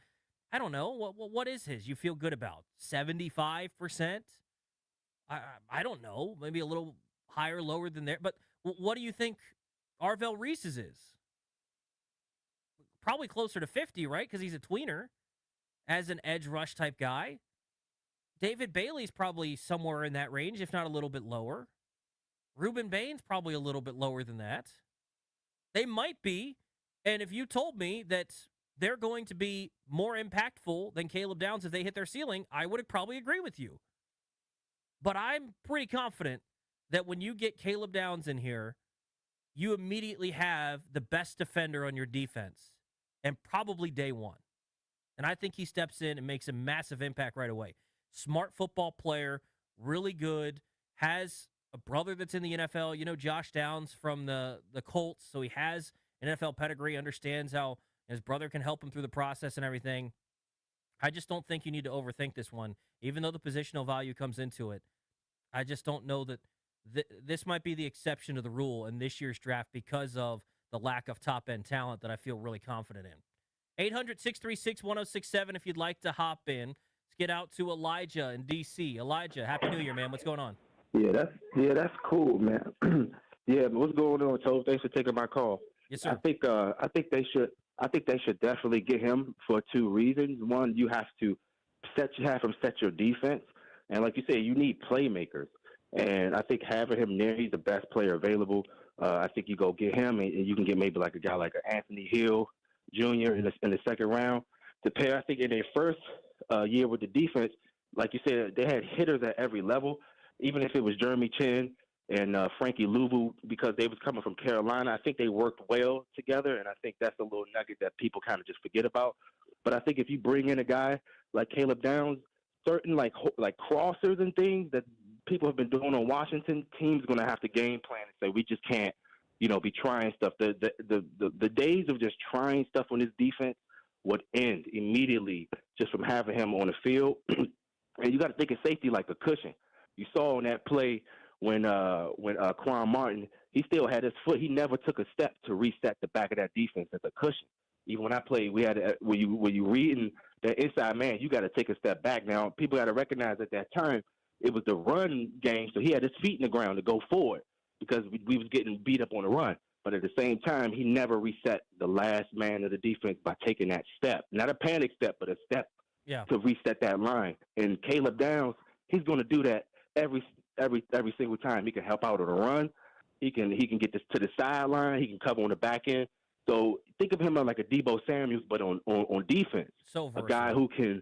B: I don't know. What is his you feel good about? 75%? I don't know. Maybe a little higher, lower than there. But what do you think Arvell Reese's is? Probably closer to 50, right? Because he's a tweener as an edge rush type guy. David Bailey's probably somewhere in that range, if not a little bit lower. Reuben Bain's probably a little bit lower than that. They might be. And if you told me that they're going to be more impactful than Caleb Downs if they hit their ceiling, I would probably agree with you. But I'm pretty confident that when you get Caleb Downs in here, you immediately have the best defender on your defense, and probably day one. And I think he steps in and makes a massive impact right away. Smart football player, really good, has a brother that's in the NFL. You know, Josh Downs from the Colts, so he has an NFL pedigree, understands how his brother can help him through the process and everything. I just don't think you need to overthink this one, even though the positional value comes into it. I just don't know that this might be the exception to the rule in this year's draft because of the lack of top-end talent that I feel really confident in. 800-636-1067 if you'd like to hop in. Let's get out to Elijah in D.C. Elijah, Happy New Year, man. What's going on?
C: That's cool, man. Yeah, but what's going on, Tobi? Thanks for taking my call.
B: Yes, sir.
C: I think they should definitely get him for two reasons. One, you have to have him set your defense, and like you said, you need playmakers. And I think having him there, he's the best player available. I think you go get him, and you can get maybe like a guy like Anthony Hill Jr. in the second round to pair. I think in their first year with the defense, like you said, they had hitters at every level. Even if it was Jeremy Chin and Frankie Louvu, because they was coming from Carolina, I think they worked well together, and I think that's a little nugget that people kind of just forget about. But I think if you bring in a guy like Caleb Downs, certain like crossers and things that people have been doing on Washington, teams going to have to game plan and say we just can't, be trying stuff. The days of just trying stuff on this defense would end immediately just from having him on the field. And you got to think of safety like a cushion. You saw on that play when Quan Martin, he still had his foot. He never took a step to reset the back of that defense as a cushion. Even when I played, we had when you reading the inside man, you got to take a step back. Now people got to recognize at that time it was the run game, so he had his feet in the ground to go forward because we was getting beat up on the run. But at the same time, he never reset the last man of the defense by taking that step, not a panic step, but a step to reset that line. And Caleb Downs, he's going to do that every single time. He can help out on the run. He can get this to the sideline. He can cover on the back end. So think of him like a Debo Samuels, but on defense.
B: So versatile.
C: A guy who can,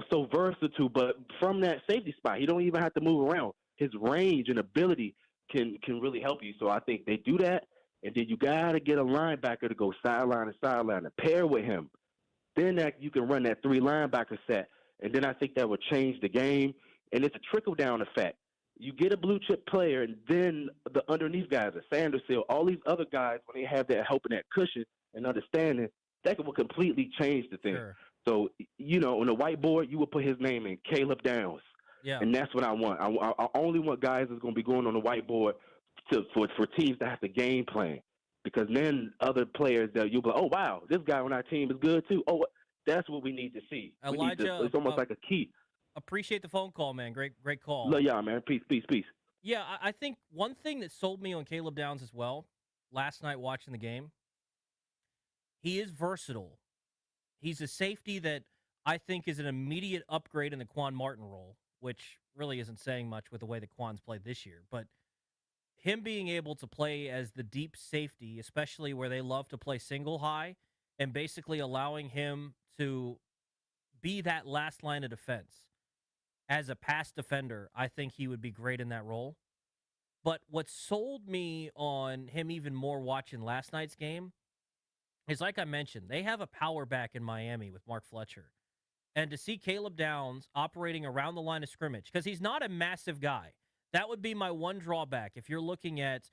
C: so versatile. But from that safety spot, he don't even have to move around. His range and ability can really help you. So I think they do that. And then you got to get a linebacker to go sideline to sideline to pair with him. Then you can run that 3 linebacker set. And then I think that would change the game. And it's a trickle-down effect. You get a blue-chip player, and then the underneath guys, Sanderson, all these other guys, when they have that help and that cushion and understanding, that will completely change the thing.
B: Sure.
C: So, on the whiteboard, you will put his name in, Caleb Downs.
B: Yeah.
C: And that's what I want. I only want guys that's going to be going on the whiteboard for teams to have to game plan, because then other players that you'll be like, oh wow, this guy on our team is good too. Oh, that's what we need to see.
B: Elijah,
C: it's almost like a key.
B: Appreciate the phone call, man. Great call.
C: Love y'all, man. Peace.
B: Yeah, I think one thing that sold me on Caleb Downs as well last night watching the game, he is versatile. He's a safety that I think is an immediate upgrade in the Quan Martin role, which really isn't saying much with the way that Quan's played this year, but him being able to play as the deep safety, especially where they love to play single high, and basically allowing him to be that last line of defense. As a pass defender, I think he would be great in that role. But what sold me on him even more watching last night's game is, like I mentioned, they have a power back in Miami with Mark Fletcher. And to see Caleb Downs operating around the line of scrimmage, because he's not a massive guy. That would be my one drawback. If you're looking at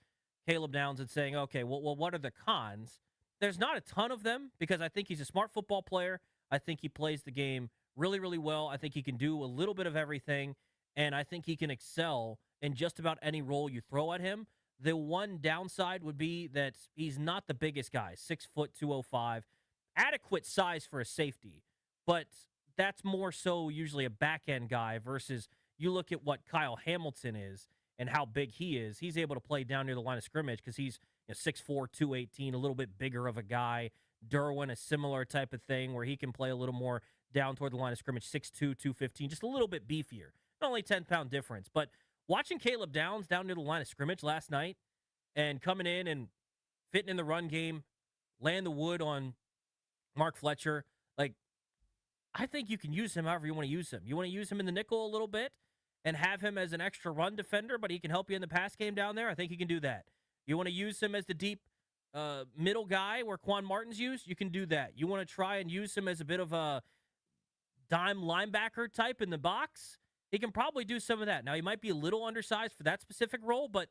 B: Caleb Downs and saying, okay, well, what are the cons? There's not a ton of them, because I think he's a smart football player. I think he plays the game really, really well. I think he can do a little bit of everything, and I think he can excel in just about any role you throw at him. The one downside would be that he's not the biggest guy, 6 foot 205, adequate size for a safety, but that's more so usually a back-end guy versus you look at what Kyle Hamilton is and how big he is. He's able to play down near the line of scrimmage because he's 6'4", 218, a little bit bigger of a guy. Derwin, a similar type of thing where he can play a little more down toward the line of scrimmage, 6'2", 215, just a little bit beefier. Only 10-pound difference. But watching Caleb Downs down near the line of scrimmage last night and coming in and fitting in the run game, laying the wood on Mark Fletcher, I think you can use him however you want to use him. You want to use him in the nickel a little bit and have him as an extra run defender, but he can help you in the pass game down there. I think he can do that. You want to use him as the deep middle guy where Quan Martin's used? You can do that. You want to try and use him as a bit of a dime linebacker type in the box? He can probably do some of that. Now, he might be a little undersized for that specific role, but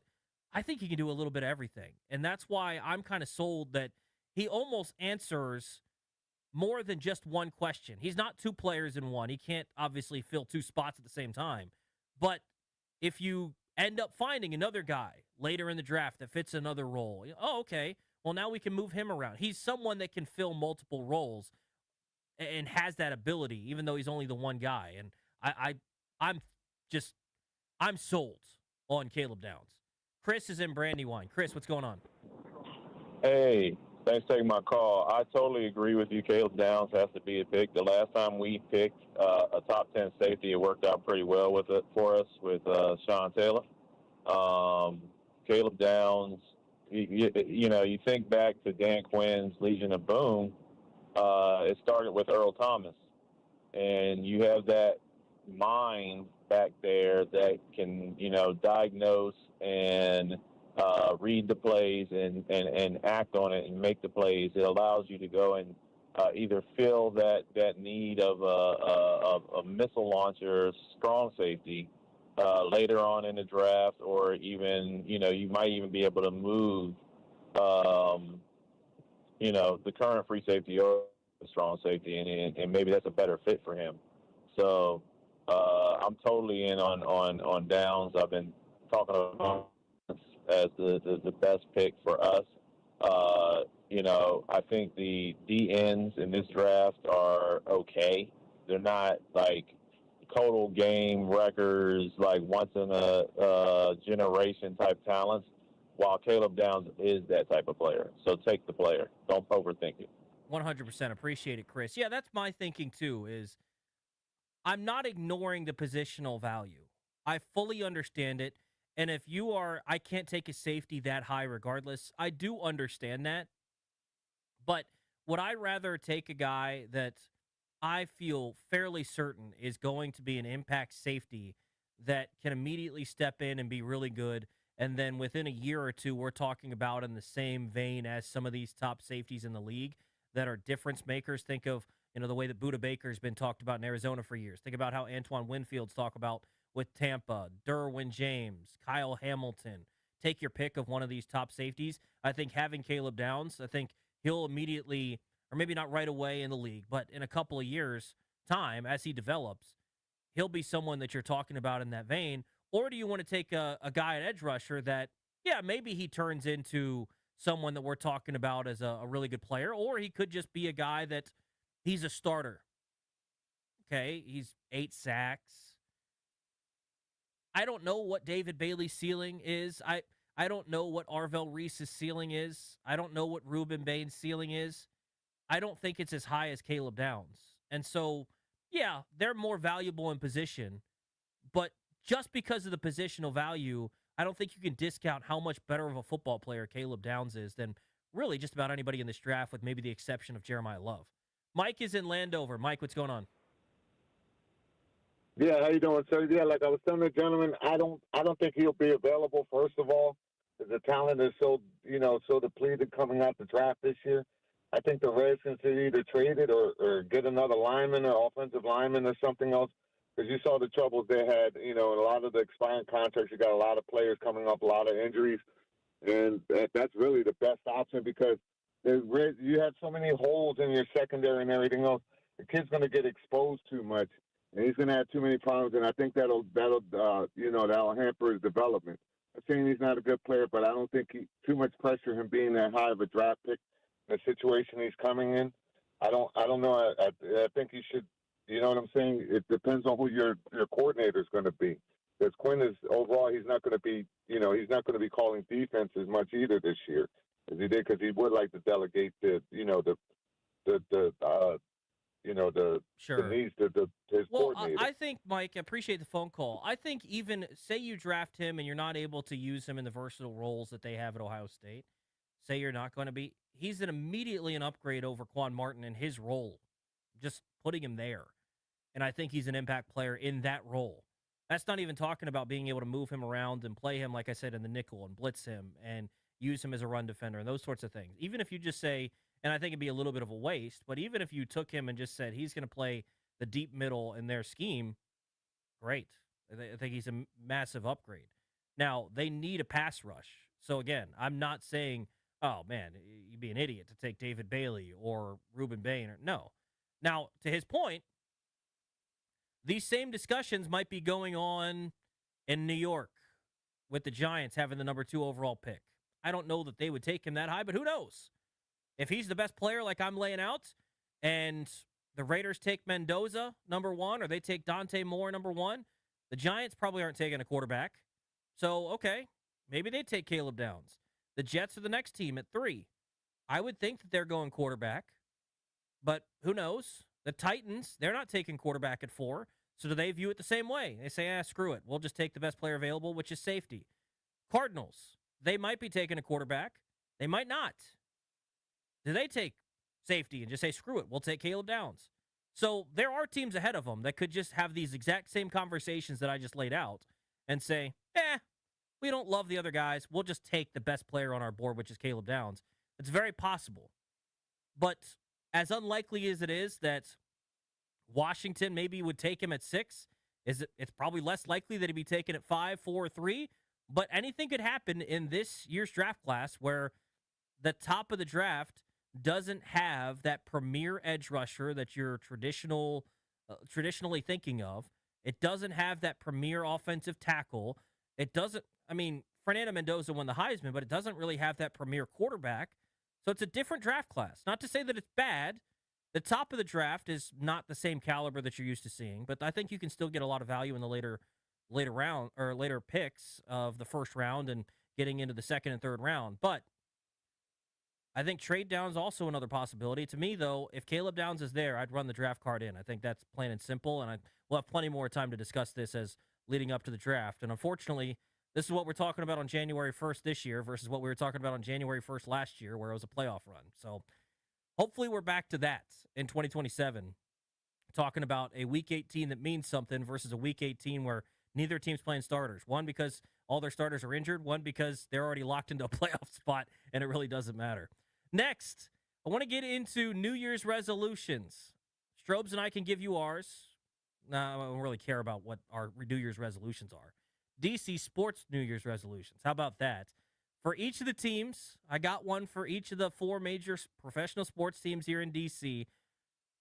B: I think he can do a little bit of everything. And that's why I'm kind of sold that he almost answers more than just one question. He's not 2 players in one. He can't obviously fill 2 spots at the same time. But if you end up finding another guy later in the draft that fits another role, oh, okay, well, now we can move him around. He's someone that can fill multiple roles and has that ability, even though he's only the one guy. And I'm sold on Caleb Downs. Chris is in Brandywine. Chris, what's going on?
D: Hey, thanks for taking my call. I totally agree with you. Caleb Downs has to be a pick. The last time we picked a top 10 safety, it worked out pretty well for us with Sean Taylor. Caleb Downs, you think back to Dan Quinn's Legion of Boom. It started with Earl Thomas, and you have that mind back there that can, diagnose and read the plays and act on it and make the plays. It allows you to go and either fill that need of a missile launcher, strong safety later on in the draft, or even, you might even be able to move, the current free safety or the strong safety, and maybe that's a better fit for him. So I'm totally in on Downs. I've been talking about as the best pick for us. I think the DNs in this draft are okay. They're not like total game wreckers, like once in a generation type talents, while Caleb Downs is that type of player. So take the player. Don't overthink it.
B: 100% appreciate it, Chris. Yeah, that's my thinking too, is I'm not ignoring the positional value. I fully understand it. And if you are, I can't take a safety that high regardless. I do understand that. But would I rather take a guy that I feel fairly certain is going to be an impact safety that can immediately step in and be really good? And then within a year or two, we're talking about in the same vein as some of these top safeties in the league that are difference makers. Think of, the way that Budda Baker's been talked about in Arizona for years. Think about how Antoine Winfield's talked about with Tampa, Derwin James, Kyle Hamilton. Take your pick of one of these top safeties. I think having Caleb Downs, I think he'll immediately, or maybe not right away in the league, but in a couple of years' time as he develops, he'll be someone that you're talking about in that vein. Or do you want to take a guy at edge rusher that, yeah, maybe he turns into someone that we're talking about as a really good player, or he could just be a guy that he's a starter. Okay, he's 8 sacks. I don't know what David Bailey's ceiling is. I don't know what Arvell Reese's ceiling is. I don't know what Ruben Bain's ceiling is. I don't think it's as high as Caleb Downs. And so, yeah, they're more valuable in position, but just because of the positional value, I don't think you can discount how much better of a football player Caleb Downs is than really just about anybody in this draft, with maybe the exception of Jeremiah Love. Mike is in Landover. Mike, what's going on?
E: Yeah, how you doing, sir? Yeah, like I was telling the gentleman, I don't think he'll be available. First of all, the talent is so depleted coming out the draft this year. I think the Redskins should either trade it or get another lineman or offensive lineman or something else. Because you saw the troubles they had, in a lot of the expiring contracts. You got a lot of players coming up, a lot of injuries, and that's really the best option because you have so many holes in your secondary and everything else. The kid's going to get exposed too much, and he's going to have too many problems. And I think that'll hamper his development. I'm saying he's not a good player, but I don't think too much pressure him being that high of a draft pick in the situation he's coming in. I don't know. I think he should. You know what I'm saying? It depends on who your coordinator is going to be. Because Quinn is overall, he's not going to be, he's not going to be calling defense as much either this year as he did, because he would like to delegate the
B: Sure.
E: needs to his coordinator.
B: I think, Mike, I appreciate the phone call. I think even say you draft him and you're not able to use him in the versatile roles that they have at Ohio State. Say you're not going to be. He's immediately an upgrade over Quan Martin in his role. Just putting him there. And I think he's an impact player in that role. That's not even talking about being able to move him around and play him, like I said, in the nickel and blitz him and use him as a run defender and those sorts of things. Even if you just say, and I think it'd be a little bit of a waste, but even if you took him and just said he's going to play the deep middle in their scheme, great. I think he's a massive upgrade. Now, they need a pass rush. So, again, I'm not saying, oh, man, you'd be an idiot to take David Bailey or Ruben Bain. No. Now, to his point, these same discussions might be going on in New York with the Giants having the number 2 overall pick. I don't know that they would take him that high, but who knows? If he's the best player like I'm laying out and the Raiders take Mendoza, number 1, or they take Dante Moore, number 1, the Giants probably aren't taking a quarterback. So, okay, maybe they take Caleb Downs. The Jets are the next team at 3. I would think that they're going quarterback. But who knows? The Titans, they're not taking quarterback at 4. So do they view it the same way? They say, screw it. We'll just take the best player available, which is safety. Cardinals, they might be taking a quarterback. They might not. Do they take safety and just say, screw it, we'll take Caleb Downs? So there are teams ahead of them that could just have these exact same conversations that I just laid out and say, we don't love the other guys. We'll just take the best player on our board, which is Caleb Downs. It's very possible. But as unlikely as it is that Washington maybe would take him at 6, it's probably less likely that he'd be taken at 5, 4, 3. But anything could happen in this year's draft class where the top of the draft doesn't have that premier edge rusher that you're traditionally thinking of. It doesn't have that premier offensive tackle. It doesn't. I mean, Fernando Mendoza won the Heisman, but it doesn't really have that premier quarterback. So it's a different draft class. Not to say that it's bad. The top of the draft is not the same caliber that you're used to seeing, but I think you can still get a lot of value in the later round or later picks of the first round and getting into the second and third round. But I think trade down is also another possibility. To me, though, if Caleb Downs is there, I'd run the draft card in. I think that's plain and simple, and we'll have plenty more time to discuss this as leading up to the draft. And unfortunately, this is what we're talking about on January 1st this year versus what we were talking about on January 1st last year, where it was a playoff run. So hopefully we're back to that in 2027, talking about a Week 18 that means something versus a Week 18 where neither team's playing starters. One, because all their starters are injured. One, because they're already locked into a playoff spot, and it really doesn't matter. Next, I want to get into New Year's resolutions. Strobes and I can give you ours. No, I don't really care about what our New Year's resolutions are. DC Sports New Year's resolutions. How about that? For each of the teams, I got one for each of the 4 major professional sports teams here in DC.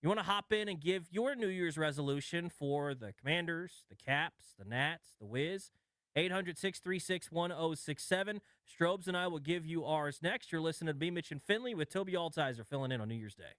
B: You want to hop in and give your New Year's resolution for the Commanders, the Caps, the Nats, the Wiz. 800-636-1067. Strobes and I will give you ours next. You're listening to BMitch and Finlay with Tobi Altizer filling in on New Year's Day.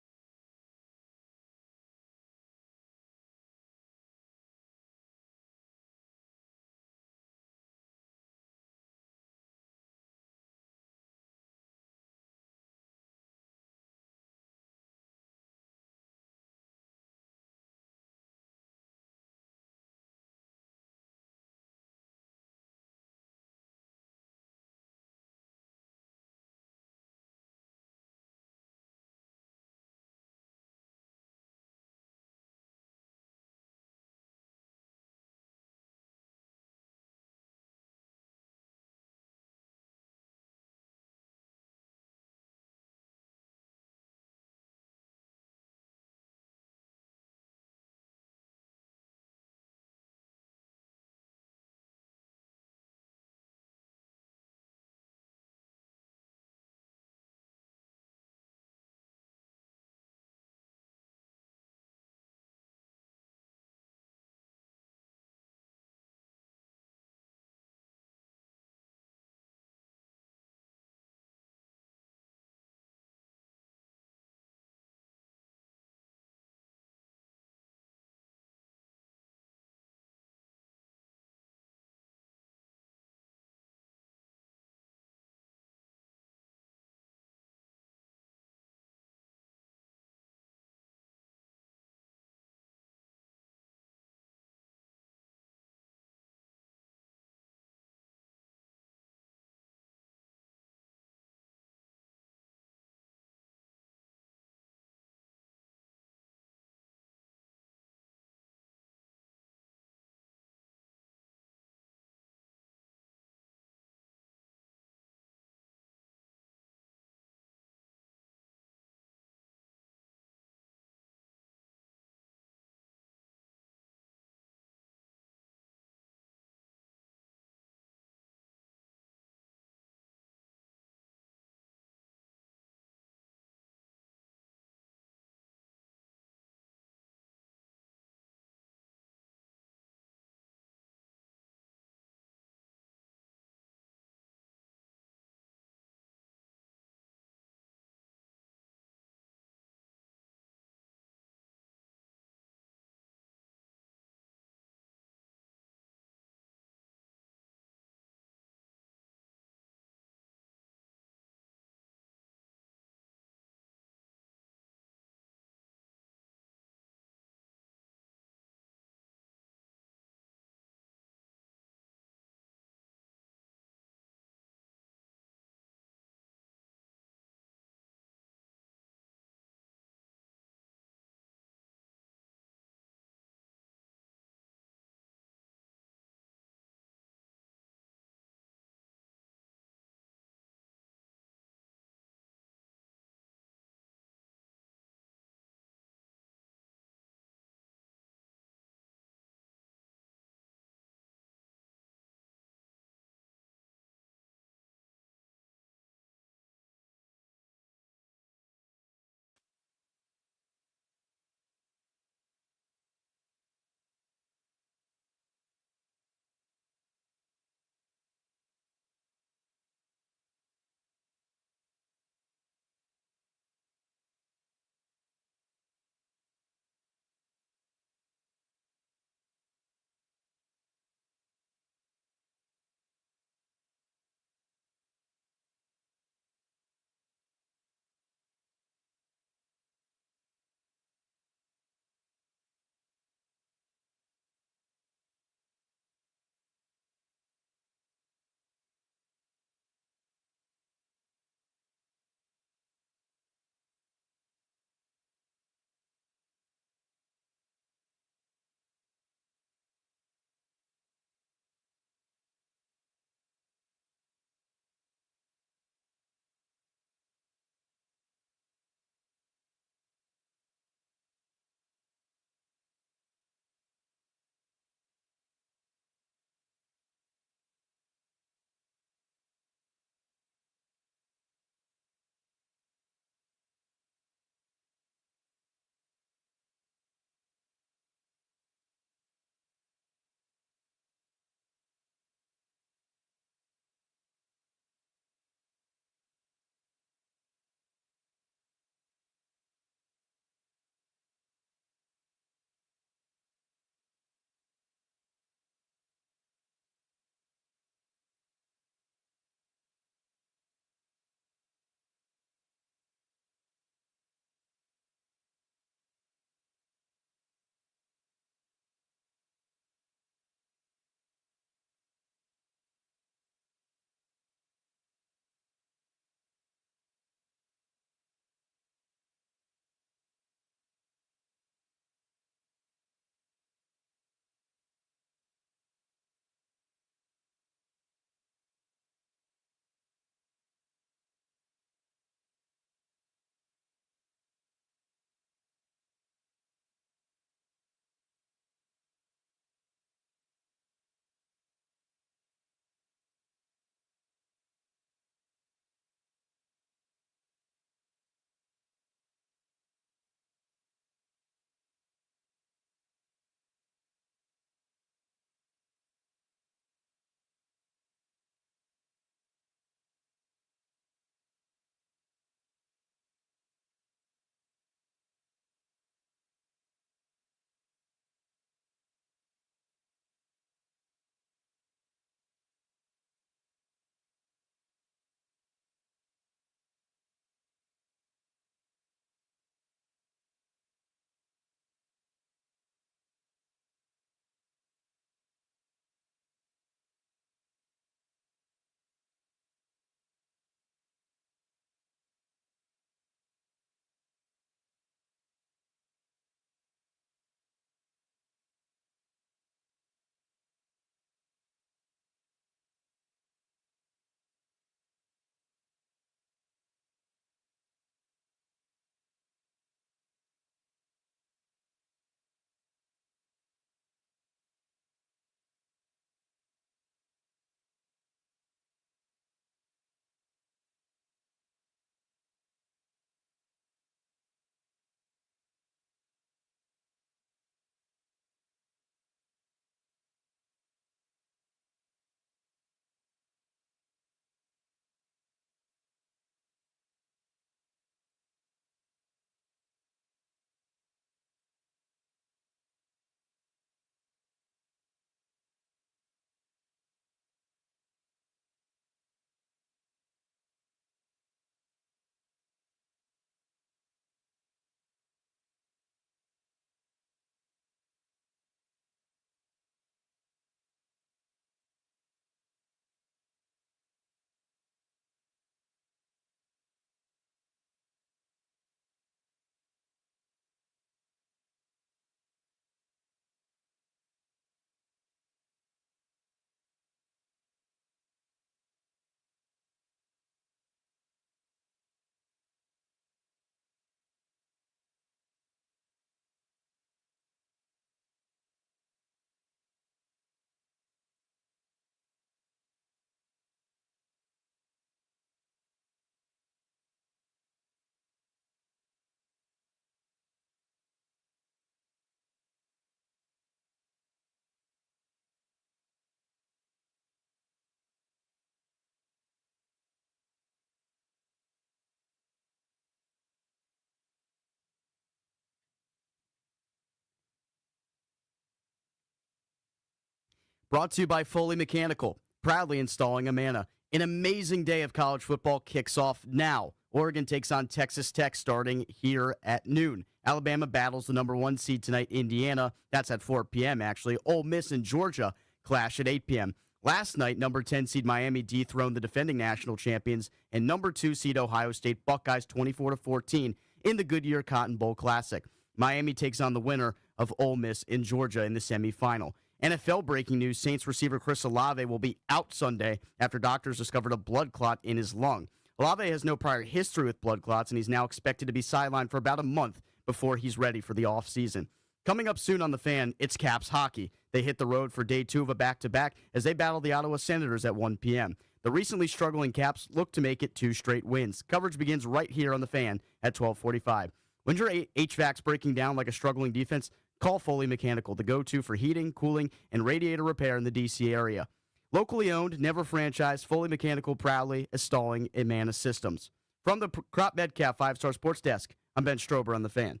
A: Brought to you by Foley Mechanical, proudly installing Amana. An amazing day of college football kicks off now. Oregon takes on Texas Tech starting here at noon. Alabama battles the number 1 seed tonight, Indiana. That's at 4 p.m., actually. Ole Miss and Georgia clash at 8 p.m. Last night, number 10 seed Miami dethroned the defending national champions and number 2 seed Ohio State Buckeyes 24-14 in the Goodyear Cotton Bowl Classic. Miami takes on the winner of Ole Miss and Georgia in the semifinal. NFL breaking news, Saints receiver Chris Olave will be out Sunday after doctors discovered a blood clot in his lung. Olave has no prior history with blood clots, and he's now expected to be sidelined for about a month before he's ready for the offseason. Coming up soon on The Fan, it's Caps hockey. They hit the road for day 2 of a back-to-back as they battle the Ottawa Senators at 1 p.m. The recently struggling Caps look to make it 2 straight wins. Coverage begins right here on The Fan at 12:45. When your HVAC's breaking down like a struggling defense, call Foley Mechanical, the go-to for heating, cooling, and radiator repair in the D.C. area. Locally owned, never franchised, Foley Mechanical proudly installing Amana systems. From the Crop Metcalf 5-Star Sports Desk, I'm Ben Strober on The Fan.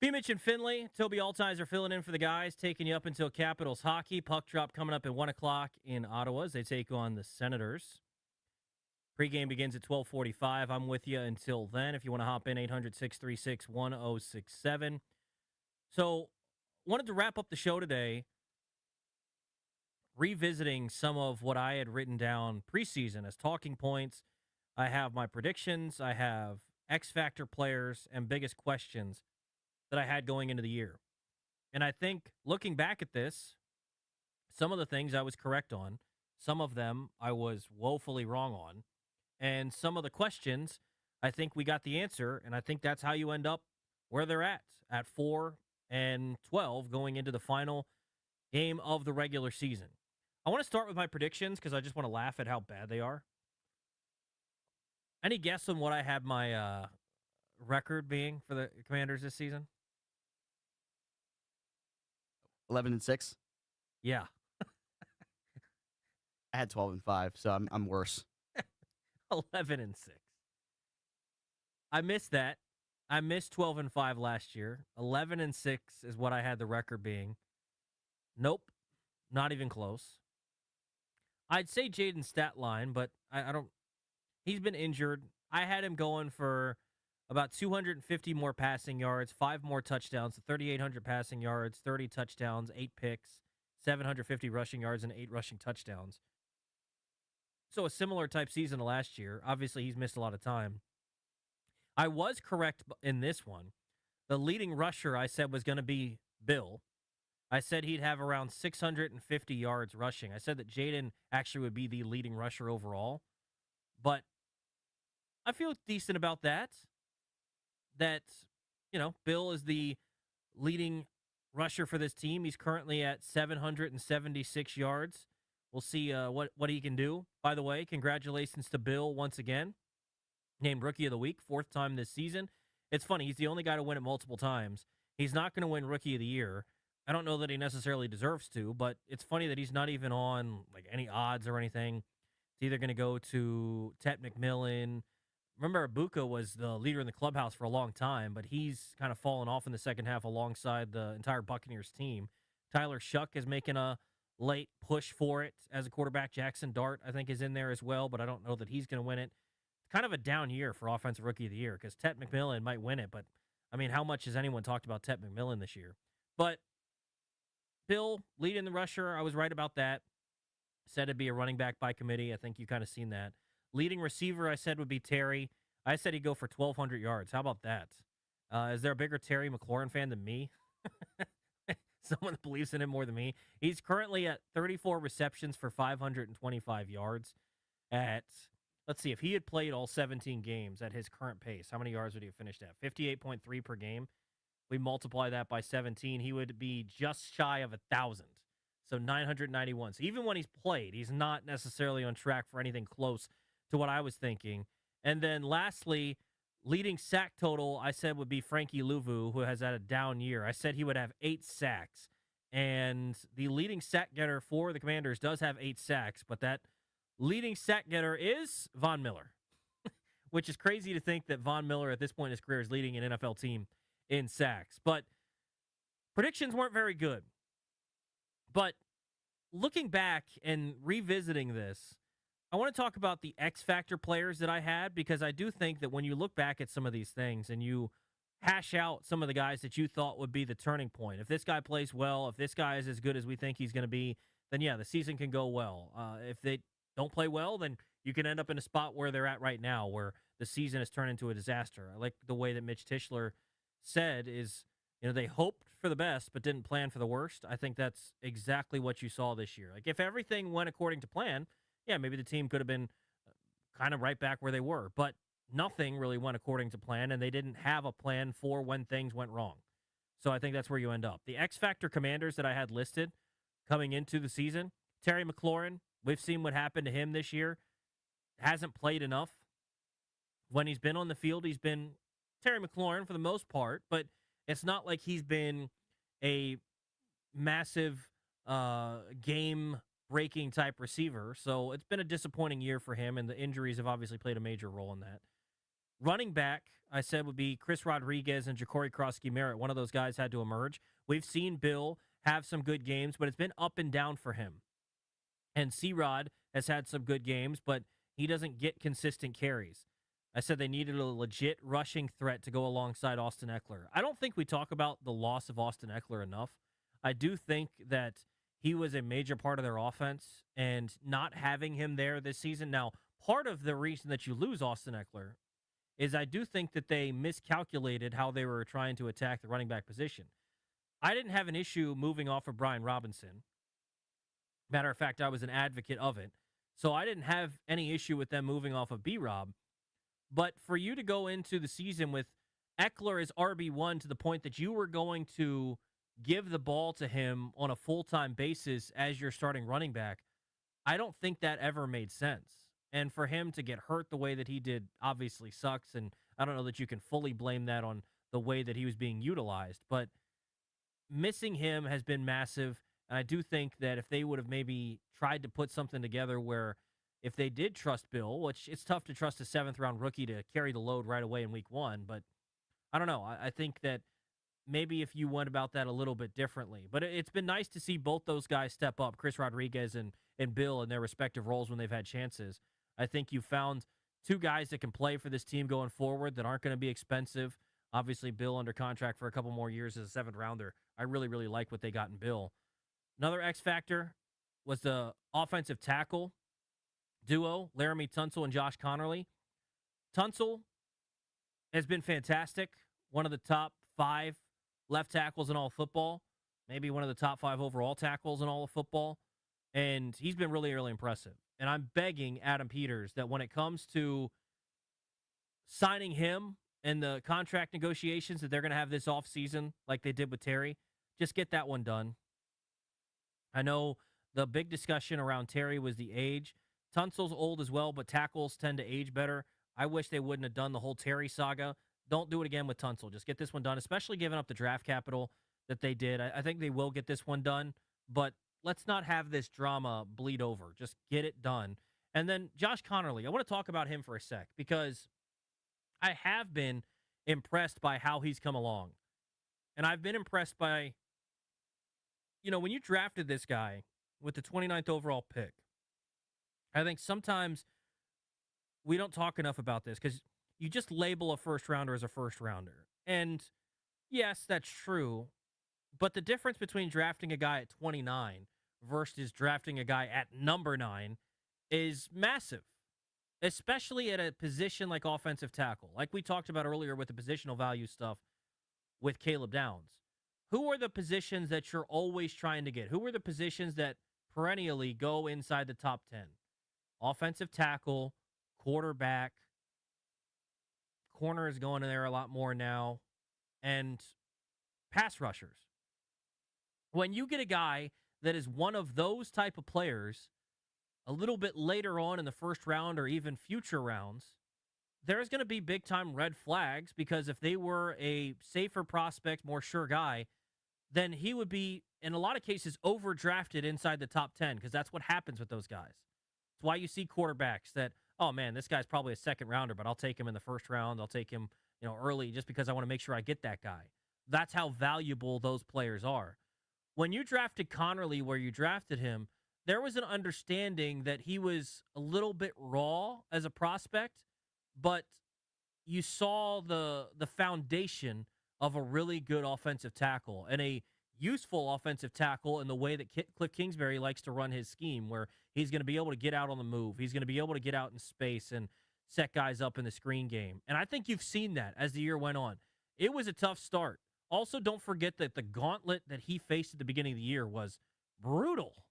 B: BMitch and Finlay, Tobi Altizer filling in for the guys, taking you up until Capitals hockey. Puck drop coming up at 1 o'clock in Ottawa as they take on the Senators. Pregame begins at 12:45. I'm with you until then. If you want to hop in, 800-636-1067. So, wanted to wrap up the show today revisiting some of what I had written down preseason as talking points. I have my predictions. I have X Factor players and biggest questions that I had going into the year. And I think looking back at this, some of the things I was correct on, some of them I was woefully wrong on, and some of the questions, I think we got the answer, and I think that's how you end up where they're at 4-12 going into the final game of the regular season. I want to start with my predictions because I just want to laugh at how bad they are. Any guess on what I had my record being for the Commanders this season?
A: 11-6.
B: Yeah.
A: I had 12-5, so I'm worse.
B: 11-6. I missed that. I missed 12-5 last year. 11-6 is what I had the record being. Nope. Not even close. I'd say Jaden's stat line, but I don't. He's been injured. I had him going for about 250 more passing yards, 5 more touchdowns, 3,800 passing yards, 30 touchdowns, 8 picks, 750 rushing yards, and 8 rushing touchdowns. So a similar type season to last year. Obviously, he's missed a lot of time. I was correct in this one. The leading rusher I said was going to be Bill. I said he'd have around 650 yards rushing. I said that Jaden actually would be the leading rusher overall. But I feel decent about that. That, Bill is the leading rusher for this team. He's currently at 776 yards. We'll see what he can do. By the way, congratulations to Bill once again. Named Rookie of the Week, 4th time this season. It's funny, he's the only guy to win it multiple times. He's not going to win Rookie of the Year. I don't know that he necessarily deserves to, but it's funny that he's not even on any odds or anything. It's either going to go to Tet McMillan. Remember, Ibuka was the leader in the clubhouse for a long time, but he's kind of fallen off in the second half alongside the entire Buccaneers team. Tyler Shuck is making a late push for it as a quarterback. Jackson Dart, I think, is in there as well, but I don't know that he's going to win it. It's kind of a down year for Offensive Rookie of the Year because Tet McMillan might win it, but, how much has anyone talked about Tet McMillan this year? But Bill, leading the rusher, I was right about that. Said it'd be a running back by committee. I think you kind of seen that. Leading receiver, I said, would be Terry. I said he'd go for 1,200 yards. How about that? Is there a bigger Terry McLaurin fan than me? Someone that believes in him more than me. He's currently at 34 receptions for 525 yards. Let's see, if he had played all 17 games at his current pace, how many yards would he have finished at? 58.3 per game. We multiply that by 17, he would be just shy of 1,000. So 991. So even when he's played, he's not necessarily on track for anything close to what I was thinking. And then lastly, Leading sack total, I said, would be Frankie Louvu, who has had a down year. I said he would have 8 sacks. And the leading sack getter for the Commanders does have 8 sacks, but that leading sack getter is Von Miller, which is crazy to think that Von Miller at this point in his career is leading an NFL team in sacks. But predictions weren't very good. But looking back and revisiting this, I want to talk about the X Factor players that I had, because I do think that when you look back at some of these things and you hash out some of the guys that you thought would be the turning point, if this guy plays well, if this guy is as good as we think he's going to be, then yeah, the season can go well. If they don't play well, then you can end up in a spot where they're at right now, where the season has turned into a disaster. I like the way that Mitch Tischler said is, they hoped for the best but didn't plan for the worst. I think that's exactly what you saw this year. Like, if everything went according to plan, yeah, maybe the team could have been kind of right back where they were. But nothing really went according to plan, and they didn't have a plan for when things went wrong. So I think that's where you end up. The X Factor Commanders that I had listed coming into the season, Terry McLaurin, we've seen what happened to him this year. Hasn't played enough. When he's been on the field, he's been Terry McLaurin for the most part, but it's not like he's been a massive game-breaking type receiver. So it's been a disappointing year for him, and the injuries have obviously played a major role in that. Running back, I said, would be Chris Rodriguez and Ja'Cory Krosky-Merritt. One of those guys had to emerge. We've seen Bill have some good games, but it's been up and down for him. And C-Rod has had some good games, but he doesn't get consistent carries. I said they needed a legit rushing threat to go alongside Austin Eckler. I don't think we talk about the loss of Austin Eckler enough. I do think that he was a major part of their offense, and not having him there this season. Now, part of the reason that you lose Austin Eckler is I do think that they miscalculated how they were trying to attack the running back position. I didn't have an issue moving off of Brian Robinson. Matter of fact, I was an advocate of it. So I didn't have any issue with them moving off of B-Rob. But for you to go into the season with Eckler as RB1 to the point that you were going to give the ball to him on a full-time basis as your starting running back, I don't think that ever made sense. And for him to get hurt the way that he did obviously sucks, and I don't know that you can fully blame that on the way that he was being utilized. But missing him has been massive, and I do think that if they would have maybe tried to put something together where if they did trust Bill, which it's tough to trust a 7th-round rookie to carry the load right away in week 1, but I don't know. I think that maybe if you went about that a little bit differently. But it's been nice to see both those guys step up, Chris Rodriguez and Bill, in their respective roles when they've had chances. I think you found 2 guys that can play for this team going forward that aren't going to be expensive. Obviously, Bill under contract for a couple more years as a 7th-rounder. I really, really like what they got in Bill. Another X factor was the offensive tackle duo, Laramie Tunsil and Josh Connerly. Tunsil has been fantastic. One of the top 5 left tackles in all of football. Maybe one of the top 5 overall tackles in all of football. And he's been really, really impressive. And I'm begging Adam Peters that when it comes to signing him and the contract negotiations that they're going to have this offseason, like they did with Terry, just get that one done. I know the big discussion around Terry was the age. Tunsil's old as well, but tackles tend to age better. I wish they wouldn't have done the whole Terry saga. Don't do it again with Tunsil. Just get this one done, especially giving up the draft capital that they did. I think they will get this one done, but let's not have this drama bleed over. Just get it done. And then Josh Connerly, I want to talk about him for a sec because I have been impressed by how he's come along. And I've been impressed by, when you drafted this guy with the 29th overall pick, I think sometimes we don't talk enough about this because you just label a first rounder as a first rounder. And yes, that's true. But the difference between drafting a guy at 29 versus drafting a guy at number 9 is massive, especially at a position like offensive tackle. Like we talked about earlier with the positional value stuff with Caleb Downs. Who are the positions that you're always trying to get? Who are the positions that perennially go inside the top 10? Offensive tackle, quarterback, corner is going in there a lot more now, and pass rushers. When you get a guy that is one of those type of players a little bit later on in the first round or even future rounds, there's going to be big time red flags because if they were a safer prospect, more sure guy, then he would be, in a lot of cases, overdrafted inside the top 10 because that's what happens with those guys. It's why you see quarterbacks that, oh man, this guy's probably a second rounder, but I'll take him in the first round. I'll take him, early just because I want to make sure I get that guy. That's how valuable those players are. When you drafted Connerly where you drafted him, there was an understanding that he was a little bit raw as a prospect, but you saw the foundation of a really good offensive tackle and a useful offensive tackle in the way that Cliff Kingsbury likes to run his scheme, where he's going to be able to get out on the move. He's going to be able to get out in space and set guys up in the screen game. And I think you've seen that as the year went on. It was a tough start. Also, don't forget that the gauntlet that he faced at the beginning of the year was brutal.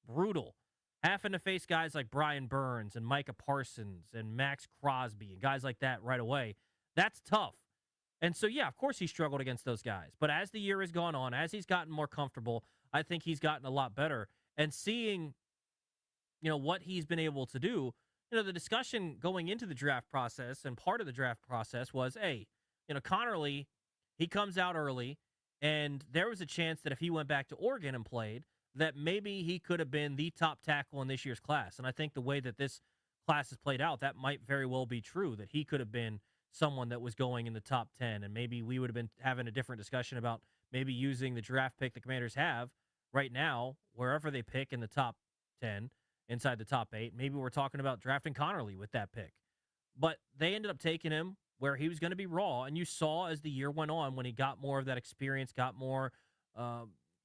B: Brutal. Having to face guys like Brian Burns and Micah Parsons and Max Crosby and guys like that right away. That's tough. And so, yeah, of course he struggled against those guys. But as the year has gone on, as he's gotten more comfortable, I think he's gotten a lot better. And seeing, what he's been able to do, the discussion going into the draft process and part of the draft process was, hey, Connerly, he comes out early, and there was a chance that if he went back to Oregon and played, that maybe he could have been the top tackle in this year's class. And I think the way that this class has played out, that might very well be true, that he could have been someone that was going in the top 10. And maybe we would have been having a different discussion about maybe using the draft pick the Commanders have right now, wherever they pick in the top 10, inside the top 8. Maybe we're talking about drafting Connerly with that pick. But they ended up taking him where he was going to be raw. And you saw as the year went on, when he got more of that experience, got more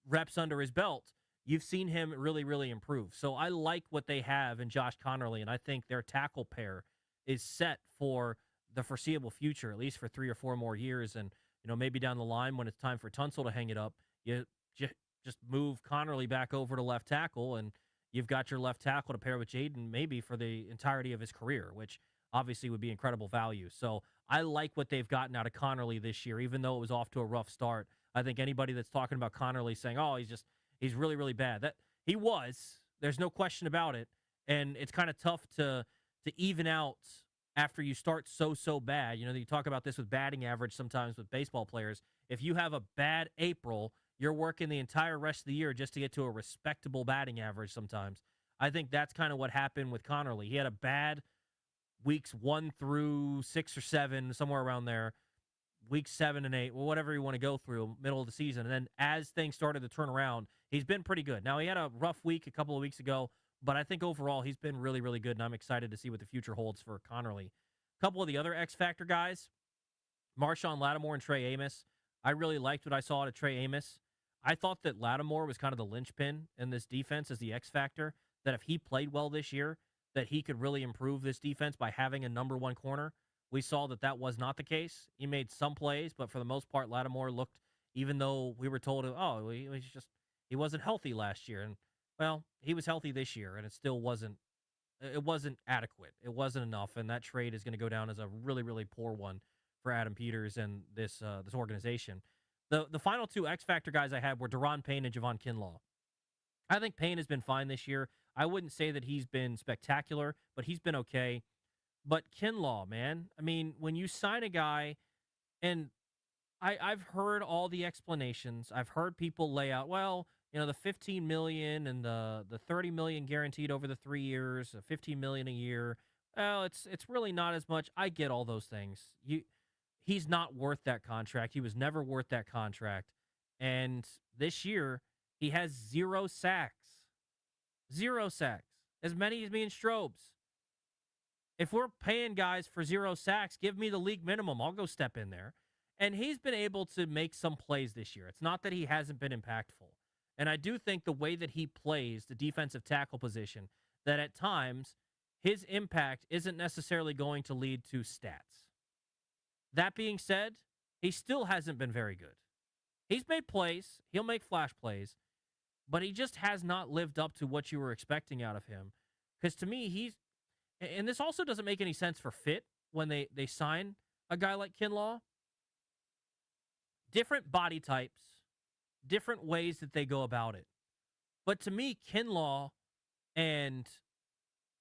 B: reps under his belt, you've seen him really, really improve. So I like what they have in Josh Connerly, and I think their tackle pair is set for the foreseeable future, at least for 3 or 4 more years. And, maybe down the line when it's time for Tunsil to hang it up, you just move Connerly back over to left tackle, and you've got your left tackle to pair with Jaden maybe for the entirety of his career, which obviously would be incredible value. So I like what they've gotten out of Connerly this year, even though it was off to a rough start. I think anybody that's talking about Connerly saying, oh, he's really, really bad, that he was, there's no question about it. And it's kind of tough to even out after you start so bad. You talk about this with batting average sometimes with baseball players. If you have a bad April, you're working the entire rest of the year just to get to a respectable batting average sometimes. I think that's kind of what happened with Connerly. He had a bad weeks 1 through 6 or 7, somewhere around there, weeks 7 and 8, well, whatever you want to go through, middle of the season. And then as things started to turn around, he's been pretty good. Now, he had a rough week a couple of weeks ago, but I think overall he's been really, really good, and I'm excited to see what the future holds for Connerly. A couple of the other X-Factor guys, Marshawn Lattimore and Trey Amos. I really liked what I saw out of Trey Amos. I thought that Lattimore was kind of the linchpin in this defense as the X-Factor, that if he played well this year, that he could really improve this defense by having a number 1 corner. We saw that was not the case. He made some plays, but for the most part, Lattimore looked, even though we were told, oh, he wasn't healthy last year. And, well, he was healthy this year, and it still wasn't adequate. It wasn't enough, and that trade is going to go down as a really, really poor one for Adam Peters and this organization. The final 2 X-Factor guys I had were Deron Payne and Javon Kinlaw. I think Payne has been fine this year. I wouldn't say that he's been spectacular, but he's been okay. But Kinlaw, man, I mean, when you sign a guy, and I've heard all the explanations. I've heard people lay out, well, the $15 million and the $30 million guaranteed over the 3 years, $15 million a year. Well, it's really not as much. I get all those things. He's not worth that contract. He was never worth that contract. And this year, he has 0 sacks. 0 sacks. As many as me and Strobes. If we're paying guys for 0 sacks, give me the league minimum. I'll go step in there. And he's been able to make some plays this year. It's not that he hasn't been impactful. And I do think the way that he plays the defensive tackle position, that at times his impact isn't necessarily going to lead to stats. That being said, he still hasn't been very good. He's made plays. He'll make flash plays. But he just has not lived up to what you were expecting out of him. Because to me, and this also doesn't make any sense for fit when they sign a guy like Kinlaw. Different body types, different ways that they go about it. But to me, Kinlaw and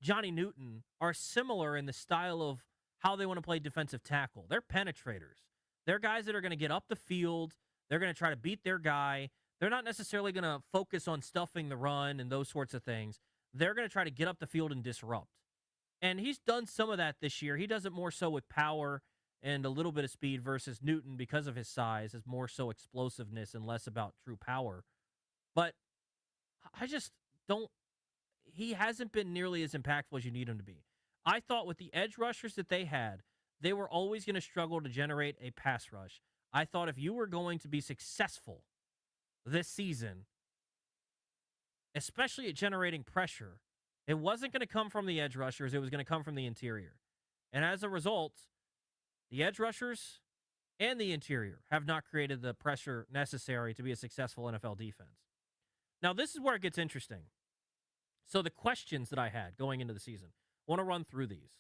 B: Johnny Newton are similar in the style of how they want to play defensive tackle. They're penetrators. They're guys that are going to get up the field. They're going to try to beat their guy. They're not necessarily going to focus on stuffing the run and those sorts of things. They're going to try to get up the field and disrupt. And he's done some of that this year. He does it more so with power and a little bit of speed versus Newton, because of his size, is more so explosiveness and less about true power. But I just don't, he hasn't been nearly as impactful as you need him to be. I thought with the edge rushers that they had, they were always going to struggle to generate a pass rush. I thought if you were going to be successful this season, especially at generating pressure, it wasn't going to come from the edge rushers. It was going to come from the interior. And as a result, the edge rushers and the interior have not created the pressure necessary to be a successful NFL defense. Now, this is where it gets interesting. So the questions that I had going into the season, I want to run through these.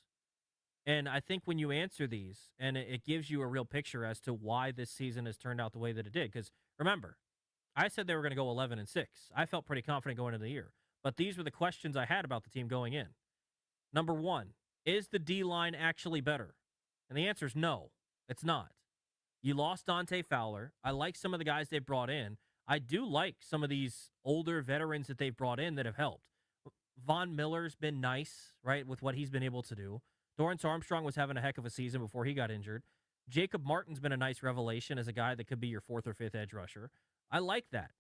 B: And I think when you answer these, and it gives you a real picture as to why this season has turned out the way that it did. Because remember, I said they were going to go 11-6. I felt pretty confident going into the year. But these were the questions I had about the team going in. Number one, is the D-line actually better? And the answer is no, it's not. You lost Dante Fowler. I like some of the guys they've brought in. I do like some of these older veterans that they've brought in that have helped. Von Miller's been nice, right, with what he's been able to do. Dorrance Armstrong was having a heck of a season before he got injured. Jacob Martin's been a nice revelation as a guy that could be your fourth or fifth edge rusher. I like that.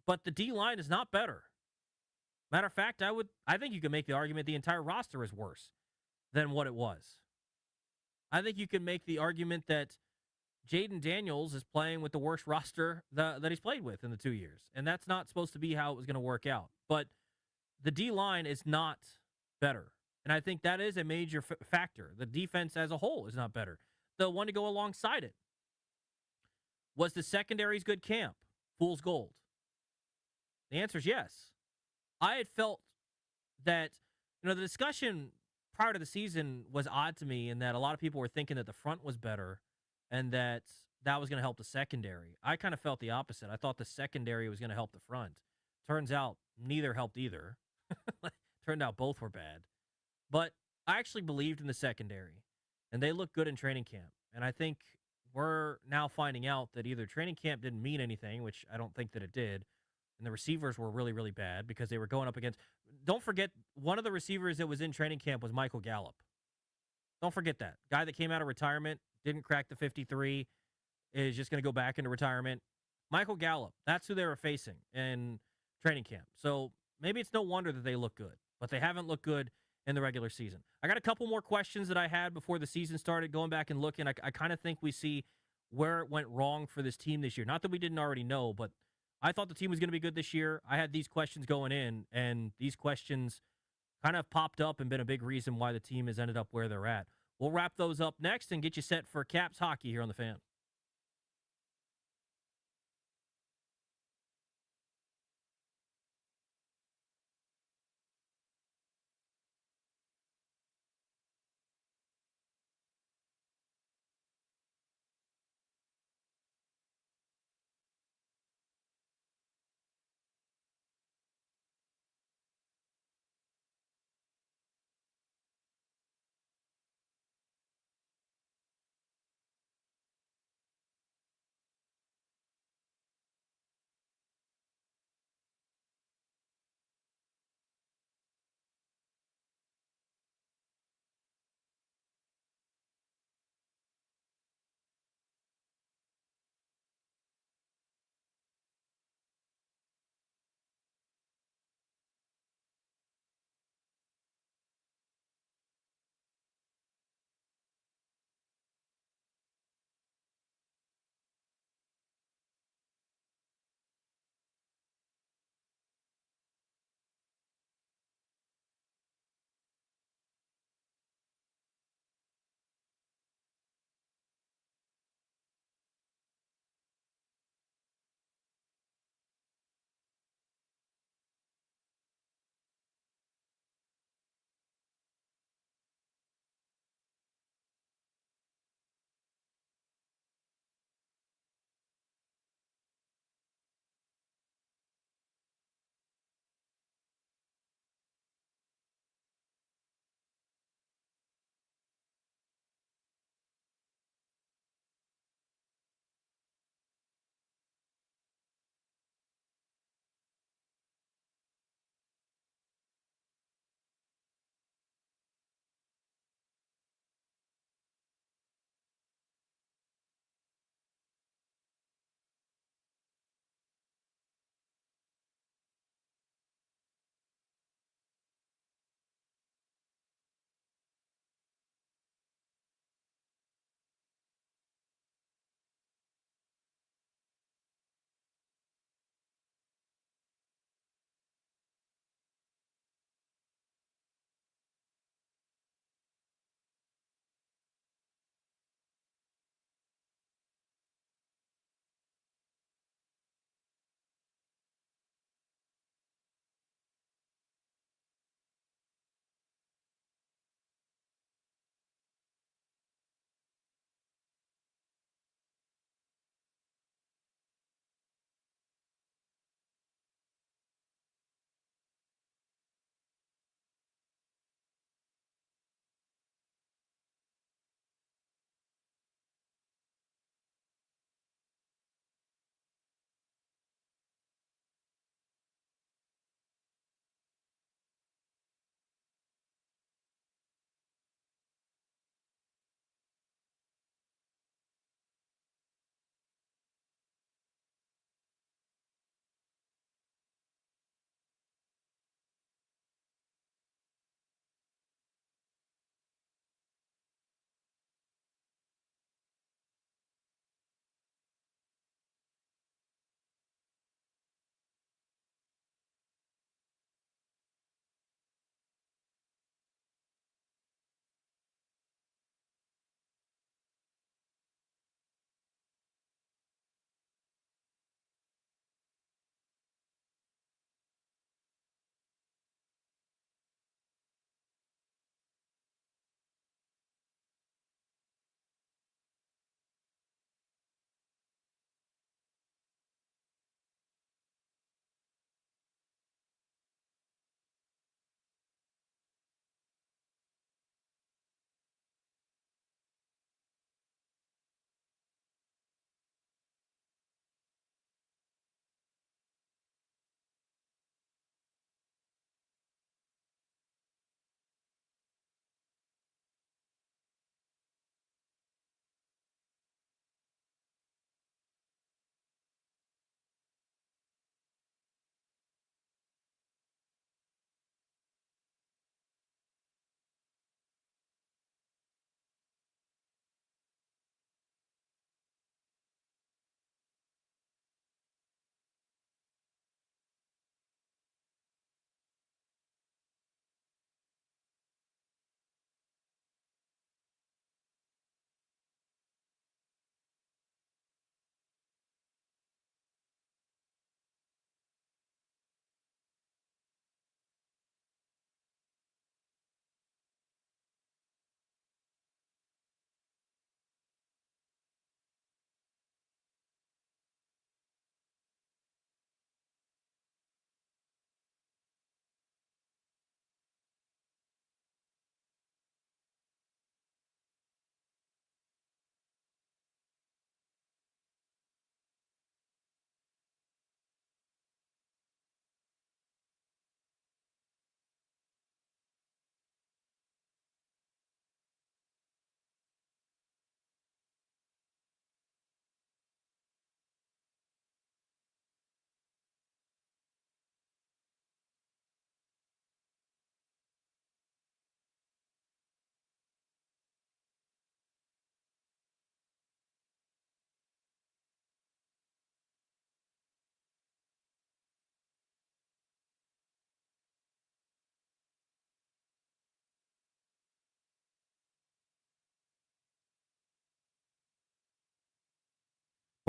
B: But the D-line is not better. Matter of fact, I think you can make the argument the entire roster is worse than what it was. I think you can make the argument that Jaden Daniels is playing with the worst roster that he's played with in the 2 years. And that's not supposed to be how it was going to work out. But the D-line is not better. And I think that is a major factor. The defense as a whole is not better. The one to go alongside it was the secondary's good camp, fool's gold. The answer is yes. I had felt that, the discussion prior to the season was odd to me in that a lot of people were thinking that the front was better and that was going to help the secondary. I kind of felt the opposite. I thought the secondary was going to help the front. Turns out neither helped either. Turned out both were bad. But I actually believed in the secondary, and they look good in training camp. And I think we're now finding out that either training camp didn't mean anything, which I don't think that it did, and the receivers were really, really bad because they were going up against... Don't forget, one of the receivers that was in training camp was Michael Gallup. Don't forget that. Guy that came out of retirement, didn't crack the 53, is just going to go back into retirement. Michael Gallup, that's who they were facing in training camp. So maybe it's no wonder that they look good, but they haven't looked good in the regular season. I got a couple more questions that I had before the season started, going back and looking. I kind of think we see where it went wrong for this team this year. Not that we didn't already know, but I thought the team was going to be good this year. I had these questions going in, and these questions kind of popped up and been a big reason why the team has ended up where they're at. We'll wrap those up next and get you set for Caps hockey here on The Fan.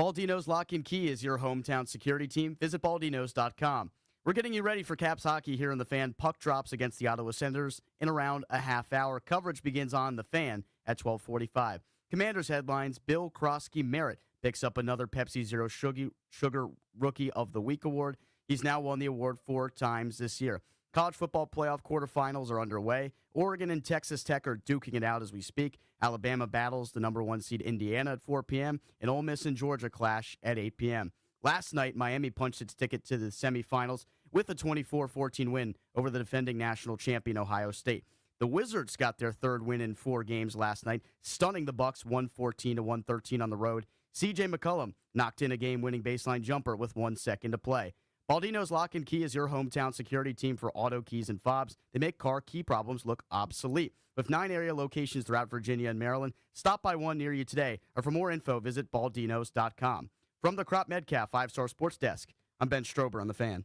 A: Baldino's Lock and Key is your hometown security team. Visit baldinos.com. We're getting you ready for Caps hockey here in the Fan. Puck drops against the Ottawa Senators in around a half hour. Coverage begins on the Fan at 12:45. Commanders headlines: Bill Krosky Merritt picks up another Pepsi Zero Sugar Rookie of the Week award. He's now won the award 4 times this year. College football playoff quarterfinals are underway. Oregon and Texas Tech are duking it out as we speak. Alabama battles the number 1 seed Indiana at 4 p.m. and Ole Miss and Georgia clash at 8 p.m. Last night, Miami punched its ticket to the semifinals with a 24-14 win over the defending national champion Ohio State. The Wizards got their 3rd win in 4 games last night, stunning the Bucks 114-113 on the road. C.J. McCollum knocked in a game-winning baseline jumper with 1 second to play. Baldino's Lock and Key is your hometown security team for auto keys and fobs. They make car key problems look obsolete. With 9 area locations throughout Virginia and Maryland, stop by one near you today. Or for more info, visit baldinos.com. From the Crop Medcalf 5-Star Sports Desk, I'm Ben Strober on the Fan.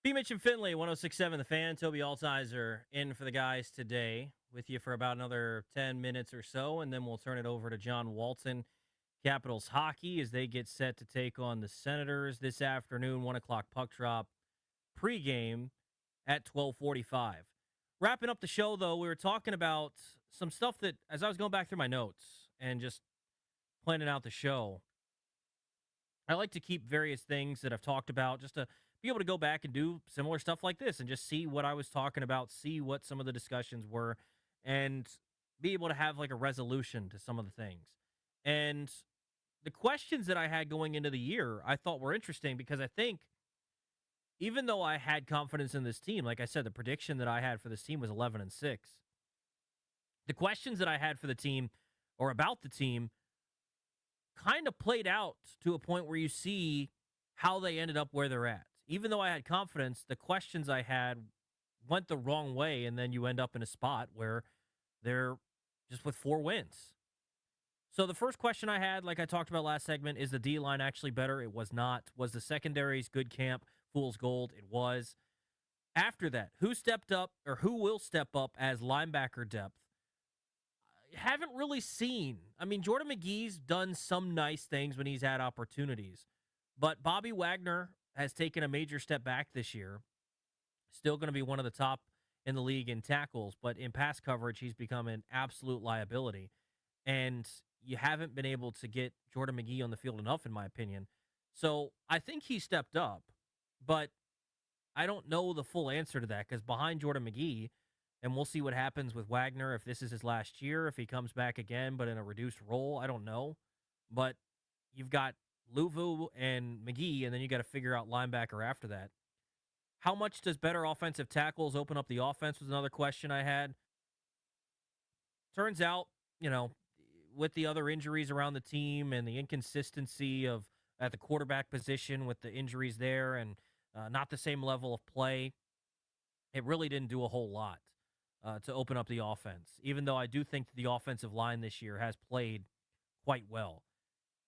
B: BMitch and Finlay, 106.7 The Fan. Tobi Altizer in for the guys today. With you for about another 10 minutes or so, and then we'll turn it over to John Walton. Capitals hockey as they get set to take on the Senators this afternoon. 1 o'clock puck drop pregame at 12:45. Wrapping up the show, though, we were talking about some stuff that, as I was going back through my notes and just planning out the show, I like to keep various things that I've talked about just to be able to go back and do similar stuff like this and just see what I was talking about, see what some of the discussions were, and be able to have like a resolution to some of the things. And the questions that I had going into the year, I thought were interesting because I think even though I had confidence in this team, like I said, the prediction that I had for this team was 11-6. The questions that I had for the team or about the team kind of played out to a point where you see how they ended up where they're at. Even though I had confidence, the questions I had went the wrong way, and then you end up in a spot where they're just with 4 wins. So the first question I had, like I talked about last segment, is the D-line actually better? It was not. Was the secondary's good camp fool's gold? It was. After that, who stepped up or who will step up as linebacker depth? I haven't really seen. I mean, Jordan McGee's done some nice things when he's had opportunities, but Bobby Wagner has taken a major step back this year. Still going to be one of the top in the league in tackles, but in pass coverage, he's become an absolute liability. And you haven't been able to get Jordan McGee on the field enough, in my opinion. So I think he stepped up, but I don't know the full answer to that because behind Jordan McGee, and we'll see what happens with Wagner, if this is his last year, if he comes back again, but in a reduced role, I don't know. But you've got Luvu and McGee, and then you got to figure out linebacker after that. How much does better offensive tackles open up the offense was another question I had. Turns out, with the other injuries around the team and the inconsistency of at the quarterback position with the injuries there and not the same level of play, it really didn't do a whole lot to open up the offense, even though I do think the offensive line this year has played quite well.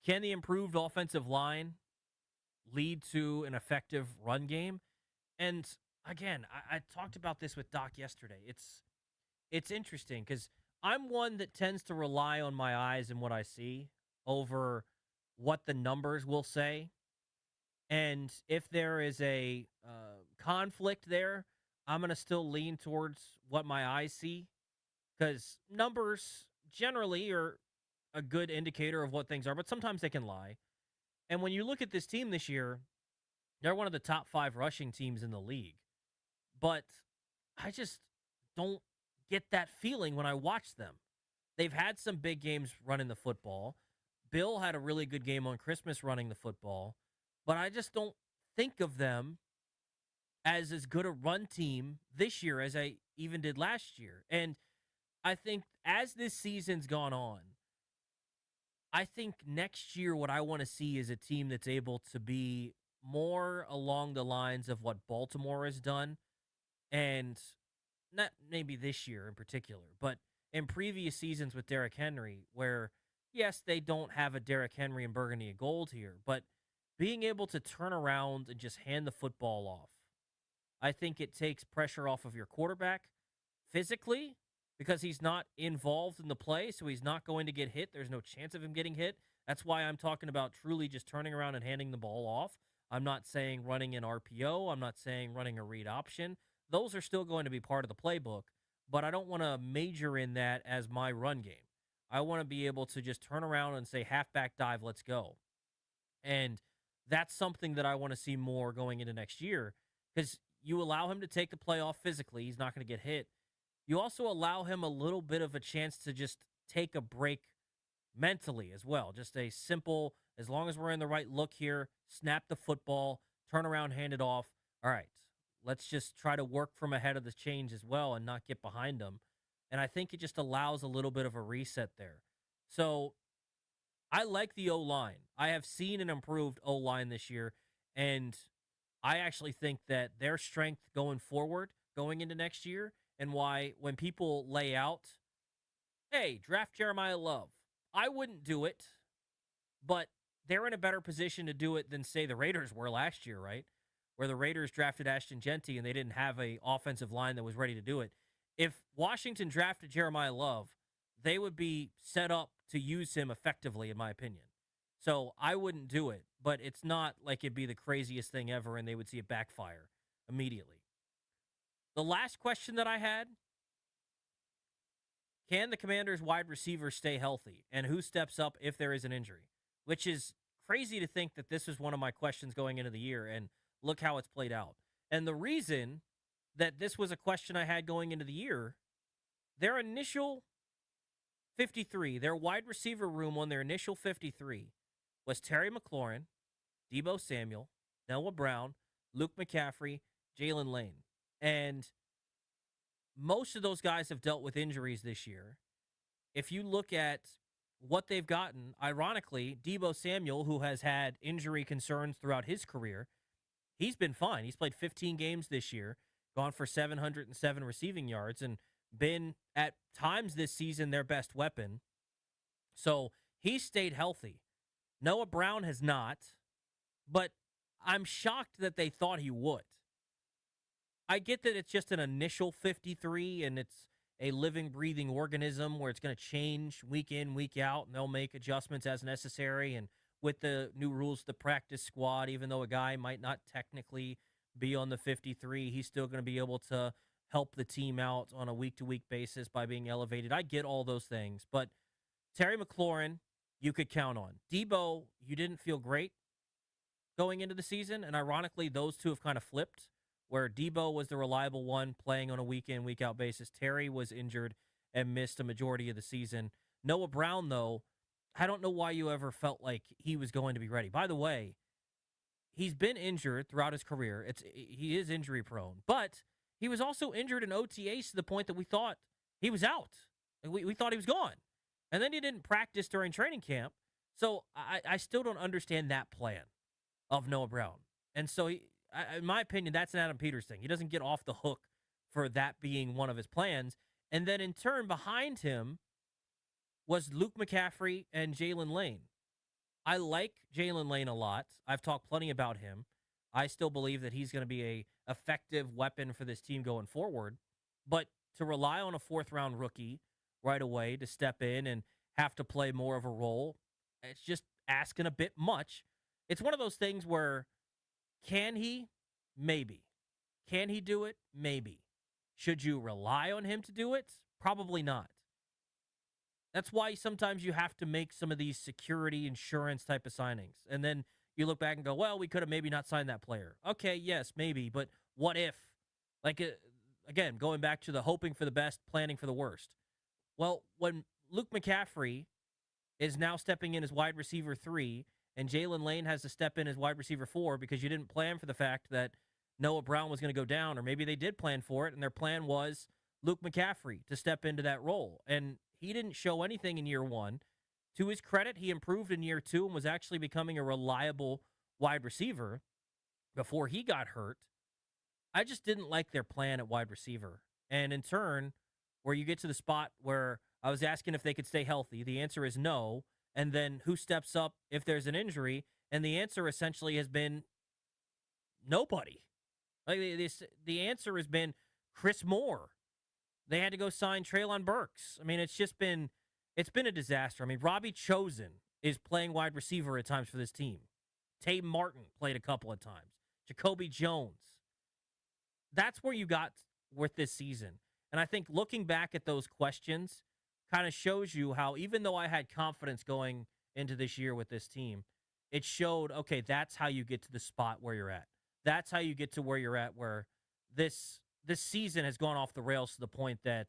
B: Can the improved offensive line lead to an effective run game? And again, I talked about this with Doc yesterday. It's interesting because I'm one that tends to rely on my eyes and what I see over what the numbers will say. And if there is a conflict there, I'm going to still lean towards what my eyes see because numbers generally are a good indicator of what things are, but sometimes they can lie. And when you look at this team this year, they're one of the top 5 rushing teams in the league. But I just don't get that feeling when I watch them. They've had some big games running the football. Bill had a really good game on Christmas running the football. But I just don't think of them as good a run team this year as I even did last year. And I think as this season's gone on, I think next year what I want to see is a team that's able to be more along the lines of what Baltimore has done. And not maybe this year in particular, but in previous seasons with Derrick Henry, where, yes, they don't have a Derrick Henry and Burgundy of Gold here, but being able to turn around and just hand the football off. I think it takes pressure off of your quarterback physically because he's not involved in the play, so he's not going to get hit. There's no chance of him getting hit. That's why I'm talking about truly just turning around and handing the ball off. I'm not saying running an RPO. I'm not saying running a read option. Those are still going to be part of the playbook, but I don't want to major in that as my run game. I want to be able to just turn around and say, halfback dive, let's go. And that's something that I want to see more going into next year because you allow him to take the play off physically. He's not going to get hit. You also allow him a little bit of a chance to just take a break mentally as well. Just a simple, as long as we're in the right look here, snap the football, turn around, hand it off. All right, let's just try to work from ahead of the change as well and not get behind them. And I think it just allows a little bit of a reset there. So I like the O-line. I have seen an improved O-line this year, and I actually think that their strength going forward, going into next year, and why when people lay out, hey, draft Jeremiah Love, I wouldn't do it, but they're in a better position to do it than, say, the Raiders were last year, right? Where the Raiders drafted Ashton Genty and they didn't have an offensive line that was ready to do it. If Washington drafted Jeremiah Love, they would be set up to use him effectively, in my opinion. So I wouldn't do it, but it's not like it'd be the craziest thing ever and they would see it backfire immediately. The last question that I had, can the Commanders' wide receivers stay healthy? And who steps up if there is an injury? Which is crazy to think that this was one of my questions going into the year, and look how it's played out. And the reason that this was a question I had going into the year, their initial 53, their wide receiver room on their initial 53 was Terry McLaurin, Deebo Samuel, Noah Brown, Luke McCaffrey, Jalen Lane. And most of those guys have dealt with injuries this year. If you look at what they've gotten, ironically, Deebo Samuel, who has had injury concerns throughout his career, he's been fine. He's played 15 games this year, gone for 707 receiving yards, and been at times this season their best weapon. So he stayed healthy. Noah Brown has not, but I'm shocked that they thought he would. I get that it's just an initial 53 and it's a living, breathing organism where it's going to change week in, week out, and they'll make adjustments as necessary. And with the new rules, the practice squad, even though a guy might not technically be on the 53, he's still going to be able to help the team out on a week-to-week basis by being elevated. I get all those things, but Terry McLaurin, you could count on. Deebo, you didn't feel great going into the season, and ironically, those two have kind of flipped, where Deebo was the reliable one playing on a week-in, week-out basis. Terry was injured and missed a majority of the season. Noah Brown, though, I don't know why you ever felt like he was going to be ready. By the way, he's been injured throughout his career. He is injury-prone, but he was also injured in OTAs to the point that we thought he was out. We thought he was gone. And then he didn't practice during training camp. So I still don't understand that plan of Noah Brown. And so, in my opinion, that's an Adam Peters thing. He doesn't get off the hook for that being one of his plans. And then in turn, behind him was Luke McCaffrey and Jalen Lane. I like Jalen Lane a lot. I've talked plenty about him. I still believe that he's going to be a effective weapon for this team going forward. But to rely on a fourth-round rookie right away to step in and have to play more of a role, it's just asking a bit much. It's one of those things where, can he? Maybe. Can he do it? Maybe. Should you rely on him to do it? Probably not. That's why sometimes you have to make some of these security insurance type of signings. And then you look back and go, well, we could have maybe not signed that player. Okay, yes, maybe, but what if? Like, again, going back to the hoping for the best, planning for the worst. Well, when Luke McCaffrey is now stepping in as wide receiver 3, and Jalen Lane has to step in as wide receiver 4 because you didn't plan for the fact that Noah Brown was going to go down, or maybe they did plan for it, and their plan was Luke McCaffrey to step into that role. And he didn't show anything in year 1. To his credit, he improved in year 2 and was actually becoming a reliable wide receiver before he got hurt. I just didn't like their plan at wide receiver. And in turn, where you get to the spot where I was asking if they could stay healthy, the answer is no. And then who steps up if there's an injury? And the answer essentially has been nobody. Like the answer has been Chris Moore. They had to go sign Treylon Burks. I mean, it's been a disaster. I mean, Robbie Chosen is playing wide receiver at times for this team. Tay Martin played a couple of times. Jacoby Jones. That's where you got with this season. And I think looking back at those questions kind of shows you how, even though I had confidence going into this year with this team, it showed, okay, that's how you get to the spot where you're at. That's how you get to where you're at, where this season has gone off the rails to the point that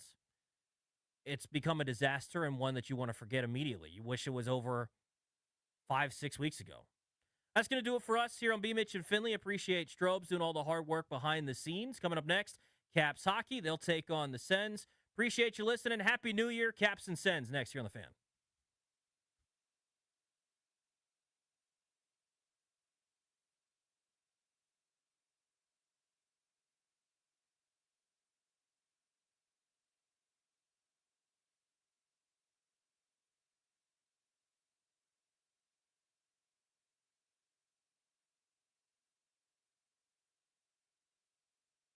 B: it's become a disaster and one that you want to forget immediately. You wish it was over 5-6 weeks ago. That's going to do it for us here on BMitch and Finlay. Appreciate Strobes doing all the hard work behind the scenes. Coming up next, Caps hockey. They'll take on the Sens. Appreciate you listening. Happy New Year. Caps and Sens next here on The Fan.